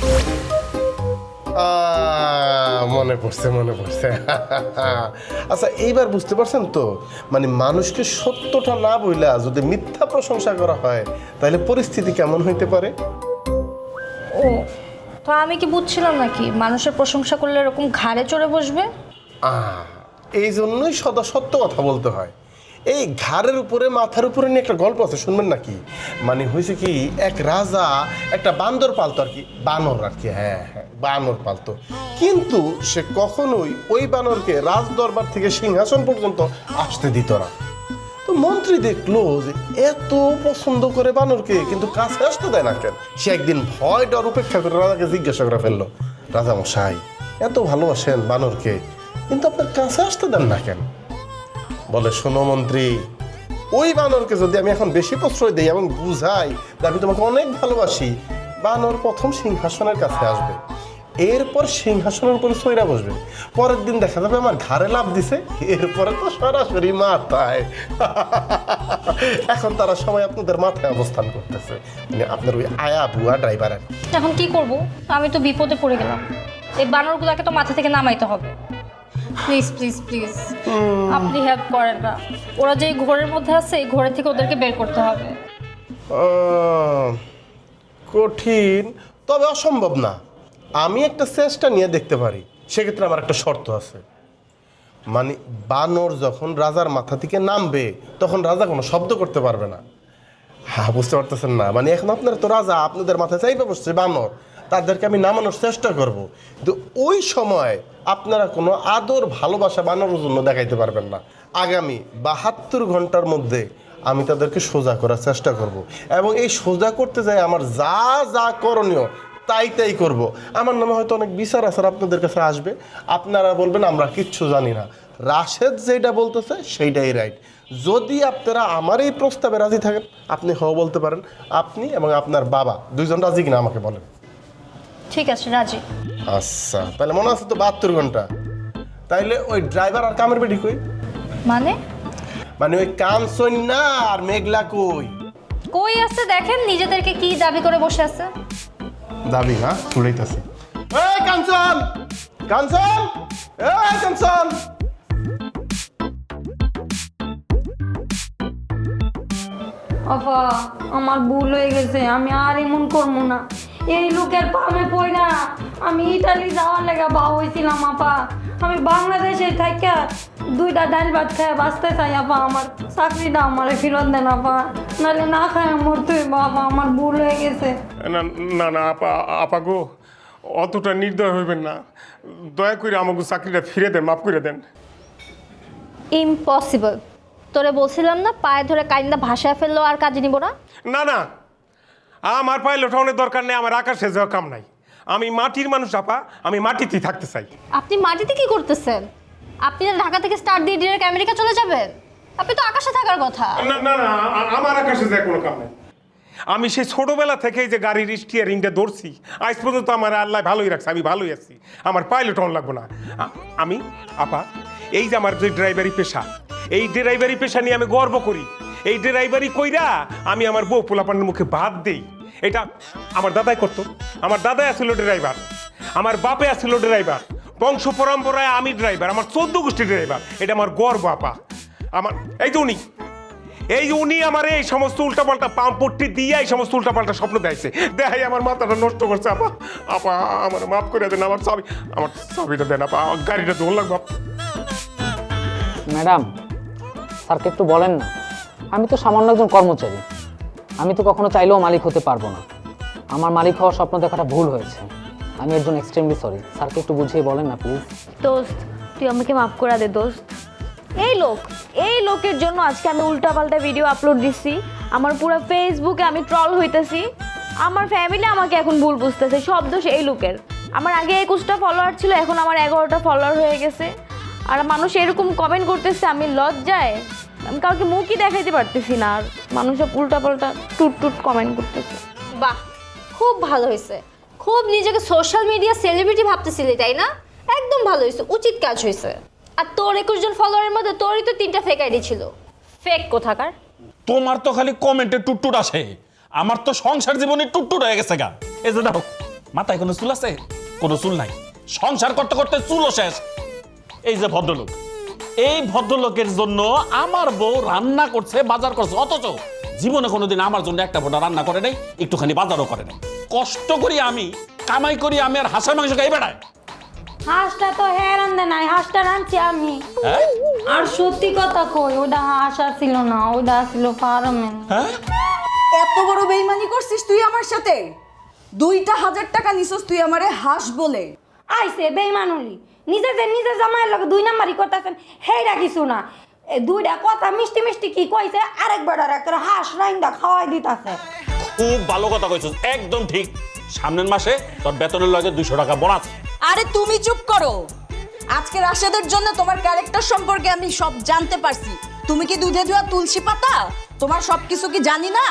মনে পড়ছে। আচ্ছা, এইবার বুঝতে পারছেন তো? মানে মানুষকে সত্যটা না বইলা যদি মিথ্যা প্রশংসা করা হয় তাহলে পরিস্থিতি কেমন হইতে পারে? ও তো আমি কি বুঝছিলাম নাকি মানুষের প্রশংসা করলে এরকম ঘাড়ে চড়ে বসবে? এই জন্যই সদা সত্য কথা বলতে হয়। এই ঘাড়ের উপরে মাথার উপরে নিয়ে একটা গল্প আছে, শুনবেন নাকি? মানে হয়েছে কি, এক রাজা একটা বান্দর পালতো আর কি, বানর আর কি, হ্যাঁ বানর পালতো, কিন্তু সে কখনোই ওই বানরকে রাজ দরবার থেকে সিংহাসন পর্যন্ত আসতে দিত না। তো মন্ত্রী দেখলো যে এত পছন্দ করে বানরকে, কিন্তু কাছে আসতে দেয় না কেন? সে একদিন ভয় ডর উপেক্ষা করে রাজাকে জিজ্ঞাসা করে ফেললো, রাজা মশাই এত ভালোবাসেন বানরকে, কিন্তু আপনার কাছে আসতে দেন না কেন? বলে, শোনো মন্ত্রী, ওই বানরকে যদি আমি এখন বেশি প্রশ্রয় দিই এবং বুঝাই যে আমি তোমাকে অনেক ভালোবাসি, বানর প্রথম সিংহাসনের কাছে আসবে, এরপর সিংহাসনের উপরে সইরা বসবে, পরের দিন দেখা যাবে আমার ঘাড়ে লাফ দিছে, এরপরে তো সরাসরি মাথায়। এখন তারা সবাই আপনাদের মাথায় অবস্থান করতেছে, মানে আপনার ওই আয়া বুয়া ড্রাইভারের। এখন কি করব? আমি তো বিপদে পড়ে গেলাম, এই বানরগুলোকে তো মাথা থেকে নামাইতে হবে। প্লিজ প্লিজ প্লিজ আপনি হেল্প করেন না, ওরা যে ঘোরের মধ্যে আছে এই ঘোরের থেকে ওদেরকে বের করতে হবে। কঠিন, তবে অসম্ভব না। আমি একটা চেষ্টা নিয়ে দেখতে পারি। সেক্ষেত্রে আমার একটা শর্ত আছে, মানে বানর যখন রাজার মাথা থেকে নামবে তখন রাজা কোনো শব্দ করতে পারবে না। হ্যাঁ, বুঝতে পারতেছেন না? মানে এখন আপনারা তো রাজা, আপনাদের মাথায় চাইবে বসছে বানর, তাদেরকে আমি নামানোর চেষ্টা করব, কিন্তু ওই সময় আপনারা কোনো আদর ভালোবাসা বানানোর জন্য দেখাইতে পারবেন না। আগামী 72 ঘন্টার মধ্যে আমি তাদেরকে সোজা করার চেষ্টা করব, এবং এই সোজা করতে যাই আমার যা যা করণীয় তাই করব। আমার নামে হয়তো অনেক বিচার আচার আপনাদের কাছে আসবে, আপনারা বলবেন আমরা কিচ্ছু জানি না, রাশেদ যেটা বলতেছে সেইটাই রাইট। যদি আপনারা আমার এই প্রস্তাবে রাজি থাকেন আপনি হও বলতে পারেন, আপনি এবং আপনার বাবা দুইজন রাজি কিনা আমাকে বলেন। ঠিক আছে, রাজি। আচ্ছা, তাহলে মনে আছে তো 72 ঘন্টা। তাইলে ওই ড্রাইভার আর কামের বেটি কই? মানে ওই কাঞ্চন না আর মেঘলা কই? কই আছে দেখেন, নিজেদেরকে কি দাবি করে বসে আছে। দাবি না, ছুড়াইতাছে। এই কাঞ্চন, কাঞ্চন, এই কাঞ্চন। আপা, আমার ভুল হয়ে গেছে, আমি আর এমন করবো না। এই লোকের পামে পড়া আমি ইটালি যাওয়ার লেগে বাউ হয়েছিলাম আপা। আমি বাংলাদেশে থাকা 2টা ডাল ভাত খায় বাঁচতে চাই আপা। আমার চাকরিটা আমার ফেরত দেন আপা, নাহলে না খায় মরতে হইব আপা। আমার ভুল হয়ে গেছে। না না আপা গো, অতটা নির্দয় হইবেন না, দয়া করে আমাকে চাকরিটা ফিরে দেন, মাফ করে দেন। ইম্পসিবল। তোরে বলছিলাম না, পায়ে ধরে কাইন্দা ভাষায় ফেললো আর কাজে নিব না। না না, আমার পায়ে লোটানোর দরকার নেই, আমার আকাশে যাওয়া কাম নাই। আমি মাটির মানুষ আপা, আমি মাটিতেই থাকতে চাই। আপনি মাটিতে কি করতেছেন? আপনি ঢাকা থেকে স্টার্ট দিয়ে ডিরেক্ট আমেরিকা চলে যাবেন? আপনি তো আকাশে থাকার কথা। না না না, আমার আকাশে যায় কোনো কাম নেই। আমি সেই ছোটবেলা থেকেই যে গাড়ির স্টিয়ারিংটা ধরছি, আজ পর্যন্ত আমার আল্লাহ ভালোই রাখছে, আমি ভালোই আছি, আমার পাইলট হন লাগবো না। আমি আপা, এই যে আমার যে ড্রাইভারি পেশা, এই ড্রাইভারি পেশা নিয়ে আমি গর্ব করি। এই ড্রাইভারি কইরা আমি আমার বউ পোলাপানের মুখে ভাত দেই। এটা আমার দাদাই করতো, আমার দাদাই আসছিল ড্রাইভার, আমার বাপে আসছিল ড্রাইভার, বংশ পরম্পরায় আমি ড্রাইভার, আমার 14 গোষ্ঠী ড্রাইভার। এটা আমার গর্ব আপা। আমার এই যে উনি আমার এই সমস্ত উল্টাপাল্টা পাম্পট্টি দিয়ে এই সমস্ত উল্টাপাল্টা স্বপ্ন দেখছে, দেখাই আমার মাথাটা নষ্ট করছে আপা। আপা আমার মাফ করে দেন, আমার চাবিটা দেন আপা, গাড়িটা দোল লাগবে। ম্যাডাম স্যারকে একটু বলেন না, আমি তো সামান্য একজন কর্মচারী, আমি তো কখনো চাইলেও মালিক হতে পারবো না। আমার মালিক হওয়ার স্বপ্ন দেখাটা ভুল হয়েছে, আমি একজন এক্সট্রিমলি সরি। স্যারকে একটু বুঝিয়ে বলেন না প্লিজ। দোস্ত তুই আমাকে মাফ করে দে দোস্ত। এই লোকের জন্য আজকে আমি উল্টাপাল্টা ভিডিও আপলোড দিচ্ছি, আমার পুরো ফেসবুকে আমি ট্রল হইতেছি, আমার ফ্যামিলি আমাকে এখন ভুল বুঝতেছে, সব দোষ এই লোকের। আমার আগে 21টা ফলোয়ার ছিল, এখন আমার 11টা ফলোয়ার হয়ে গেছে, আর মানুষ এরকম কমেন্ট করতেছে, আমি লজ্জায় আমি কাউকে মুখই দেখাইতে পারতেছি না, আর মানুষ উল্টাপাল্টা টুট কমেন্ট করতেছে। বাহ, খুব ভালো হয়েছে। খুব নিজেকে সোশ্যাল মিডিয়া সেলিব্রিটি ভাবতেছিলি তাই না? একদম ভালো হয়েছে, উচিত কাজ হয়েছে। আর তোর 21 জন ফলোয়ারের মধ্যে তোরই তো 3টা ফেক আইডি ছিল। ফেক কোথাকার? তোমার তো খালি কমেন্টে টুটটুট আসে, আমার তো সংসার জীবনে টুটটুট হয়ে গেছে গা। এই যে দেখো, মাথায় কোনো চুল আছে? কোনো চুল নাই। সংসার করতে করতে চুলও শেষ। এই যে ভদ্রলোক, এই ভদ্রলোকের জন্য আমার বউ রান্না করছে, বাজার করছে, অথচ জীবনে কোনোদিন আমার জন্য একটা ফোঁটা রান্না করে নাই, একটুখানি বাজারও করে নাই। কষ্ট করি আমি, কামাই করি আমি, আর হাঁসের মাংস খাই বেড়ায়। হাঁসটা তো রান্ধে নাই, হাঁসটা রাঁধছি আমি। আর সত্যি কথা কই, ওটা হাঁস ছিল না, ওটা ছিল ফার্মে। এত বড় বেইমানি করছিস তুই আমার সাথে? 2,000 টাকা নিছস তুই আমারে হাঁস বলে। আইসে বেইমানুলি নিজে জামাইয়ের লগে 2 নাম্বারই করতেছেন, হেইরা কিছু না। এই 2টা কথা মিষ্টি মিষ্টি কি কইছে, আরেকবার একটা হাঁস রাইন্দা খাওয়াই দিতাছে। খুব ভালো কথা কইছিস, একদম ঠিক। সামনের মাসে তোর বেতনের লগে 200 টাকা বোনাস। আরে তুমি চুপ করো। আজকে রাশেদের জন্য তোমার ক্যারেক্টার সম্পর্কে আমি সব জানতে পারছি। তুমি কি দুধে ধোয়া তুলসী পাতা? তোমার সবকিছু কি জানি না?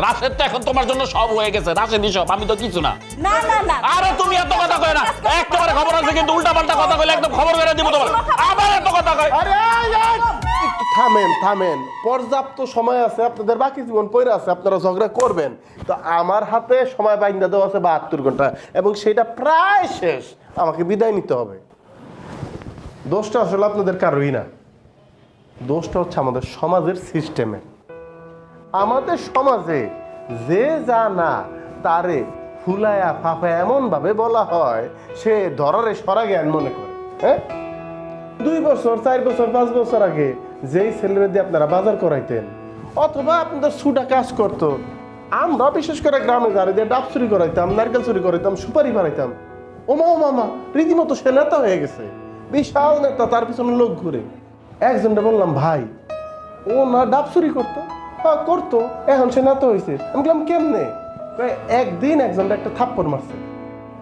রাশেদ তো এখন তোমার জন্য সব হয়ে গেছে, রাশেদই সব, আমি তো কিছু না। না না না, আরে তুমি এত কথা কই না, একেবারে খবর আছে, কিন্তু উল্টাপাল্টা কথা কইলে একদম খবর বেরে দিব তোমার। আবার এত কথা কই। আরে একটু থামেন, পর্যাপ্ত সময় আছে, আপনাদের বাকি জীবন পড়ে আছে, আপনারা ঝগড়া করবেন। তো আমার হাতে সময় বাইন্দা দেওয়া আছে 72 ঘন্টা, এবং সেটা প্রায় শেষ, আমাকে বিদায় নিতে হবে। দোষটা আসলে আপনাদের কারোই না, দোষটা হচ্ছে আমাদের সমাজের সিস্টেমে। আমাদের সমাজে যে যা না তারে ফুলায়া ফাফায়া এমন ভাবে বলা হয়, সে ধরারে সরা জ্ঞান মনে করে। হ্যাঁ, 2 বছর 4 বছর 5 বছর আগে যেই ছেলেরা দিয়ে আপনারা বাজার করাইতেন, অথবা আপনাদের সুটা কাজ করতো, আমরা বিশেষ করে গ্রামে যারা দিয়ে ডাব চুরি করাইতাম, নারকেল চুরি করাইতাম, সুপারি বাড়াইতাম, ওমা মামা রীতিমতো সে নেতা হয়ে গেছে, বিশাল নেতা, তার পিছনে লোক ঘুরে। একজনটা বললাম, ভাই ও না ডাব চুরি করতো? হ্যাঁ করতো, এখন সে নেতা হয়েছে। আমি বললাম কেমনে? একদিন একজনটা একটা থাপ্পড় মারছে,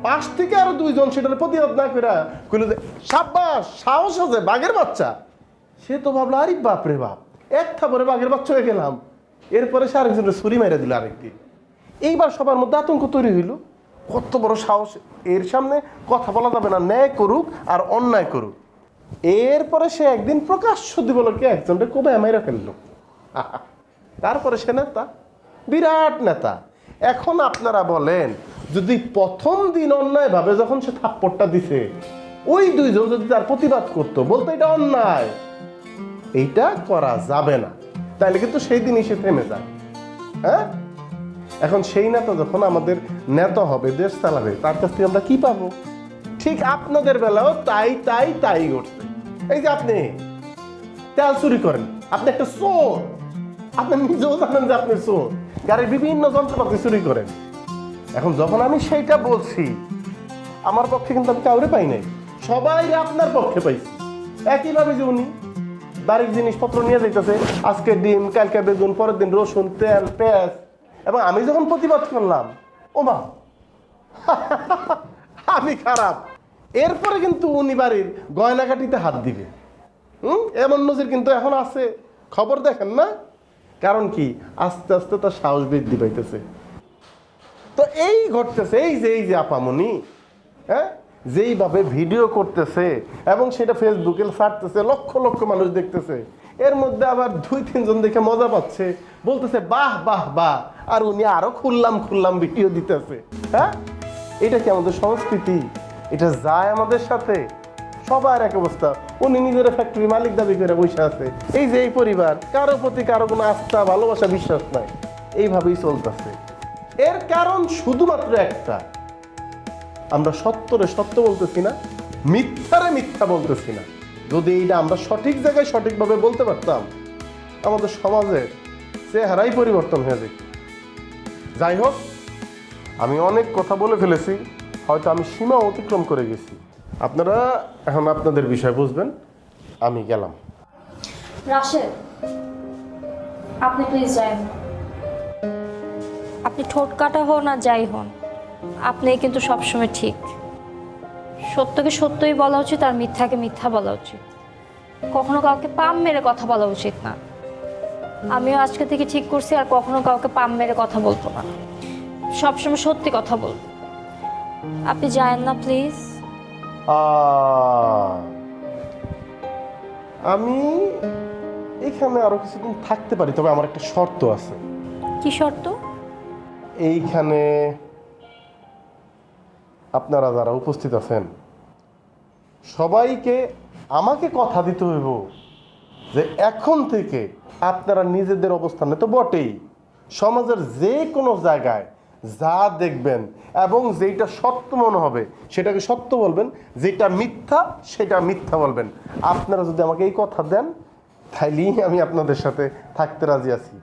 পাশ থেকে আরো 2 জন সেটার প্রতিবাদ না করে কইল যে সাব্বাস, সাহস আছে, বাঘের বাচ্চা। সে তো ভাবলো আরে বাপ রে বাপ, এক থাপড়ে বাঘের বাচ্চা হয়ে গেলাম। এরপরে সে আরেকজনের ছুরি মেরে দিল আরেকদিন। এইবার সবার মধ্যে আতঙ্ক তৈরি হইল, কত বড় সাহস, এর সামনে কথা বলা যাবে না, ন্যায় করুক আর অন্যায় করুক। এরপরে সে একদিন প্রকাশ্য দিবলকে একজনটা কোবায় মেরে ফেললো। তারপরে সে নেতা, বিরাট নেতা। এখন আপনারা বলেন, যদি প্রথম দিন অন্যায় ভাবে যখন সে থাপ্পড়টা দিছে, ওই 2 জন যদি তার প্রতিবাদ করতো, বলতো এটা অন্যায়, এইটা করা যাবে না, তাহলে কিন্তু সেই দিনই সে থেমে যায়। হ্যাঁ, এখন সেই নেতা যখন আমাদের নেতা হবে, দেশ চালাবে, তার কাছ থেকে আমরা কি পাবো? ঠিক আপনাদের বেলাও তাই ঘটছে। এই যে আপনি তেল চুরি করেন, আপনি একটা চোর, আপনি নিজেও জানেন যে আপনি চোর, গাড়ির বিভিন্ন যন্ত্রপাতি চুরি করেন। এখন যখন আমি সেইটা বলছি, আমার পক্ষে কিন্তু আমি কাউরে পাই নাই, সবাই আপনার পক্ষে পাইছি। একইভাবে যে উনি বাড়ির জিনিসপত্র নিয়ে যাইতেছে, আজকে ডিম, কালকে বেগুন, পরের দিন রসুন, তেল, পেঁয়াজ, এবং আমি যখন প্রতিবাদ করলাম, ওমা আমি খারাপ, এরপরে কিন্তু উনি বাড়ির গয়নাকাটিতে হাত দিবে। এমন নজির কিন্তু এখন আছে, খবর দেখেন না? কারণ কি, আস্তে আস্তে তার সাহস বৃদ্ধি পাইতেছে। তো এই ঘটতেছে, এই যে আপামনি, হ্যাঁ, যেইভাবে ভিডিও করতেছে এবং সেটা ফেসবুকে ছাড়তেছে, লক্ষ লক্ষ মানুষ দেখতেছে, এর মধ্যে আবার 2-3 জন দেখে মজা পাচ্ছে, বলতেছে বাহ বাহ বাহ, আর উনি আরো খুললাম ভিডিও দিতেছে। হ্যাঁ, এটা কি আমাদের সংস্কৃতি? এটা যায় আমাদের সাথে? সবার এক অবস্থা। উনি নিজের ফ্যাক্টরি মালিক দাবি করে বসে আছে। এই যে এই পরিবার, কারো প্রতি কারো কোনো আস্থা, ভালোবাসা, বিশ্বাস নাই, এইভাবেই চলতেছে। এর কারণ শুধুমাত্র একটা, আমরা সত্যরে সত্য বলতেছি না, মিথ্যারে মিথ্যা বলতেছি না। যদি এইটা আমরা সঠিক জায়গায় সঠিকভাবে বলতে পারতাম, আমাদের সমাজের চেহারাই পরিবর্তন হয়ে যেত। যাই হোক, আমি অনেক কথা বলে ফেলেছি, হয়তো আমি সীমা অতিক্রম করে গেছি। আপনারা এখন আপনাদের বিষয় বুঝবেন। আমি গেলাম। রাশেদ, আপনি প্লিজ যান। আপনি ঠোঁট কাটা হন আর যাই হন, আপনি কিন্তু সবসময় ঠিক। সত্যকে সত্যই বলা উচিত আর মিথ্যাকে মিথ্যা বলা উচিত। কখনো কাউকে পাম মেরে কথা বলা উচিত না। আমিও আজকে থেকে ঠিক করছি আর কখনো কাউকে পাম মেরে কথা বলবো না, সবসময় সত্যি কথা বলবো। আপনি যায়েন না প্লিজ। আমি এখানে আরো কিছুদিন থাকতে পারি, তবে আমার একটা শর্ত আছে। কি শর্ত? এইখানে আপনারা যারা উপস্থিত আছেন সবাইকে আমাকে কথা দিতে হইব যে এখন থেকে আপনারা নিজেদের অবস্থানে তো বটেই, সমাজের যে কোনো জায়গায় যা দেখবেন এবং যেটা সত্য মনে হবে সেটাকে সত্য বলবেন, যেটা মিথ্যা সেটা মিথ্যা বলবেন। আপনারা যদি আমাকে এই কথা দেন তাইলেই আমি আপনাদের সাথে থাকতে রাজি আছি।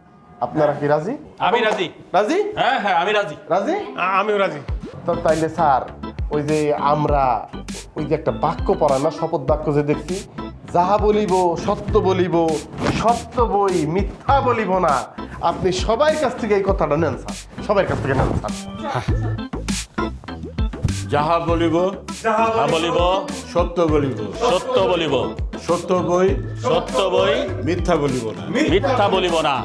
আপনারা কি রাজি? আমি রাজি। রাজি? হ্যাঁ হ্যাঁ, আমি রাজি। রাজি? আমিও রাজি। তো তাইলে স্যার, ওই যে আমরা ওই যে একটা বাক্য পড়া না, শপথ বাক্য যে দেখছি, যাহা বলিব সত্য বলিব, সত্য বই মিথ্যা বলিব না, আপনি সবার কাছ থেকে এই কথাটা নেন স্যার, সবার কাছ থেকে নেন স্যার। যাহা বলিব হ্যাঁ বলিব, সত্য বলিব, সত্য বলিব, সত্য বই সত্য বই মিথ্যা বলিব না। মিথ্যা বলিব না।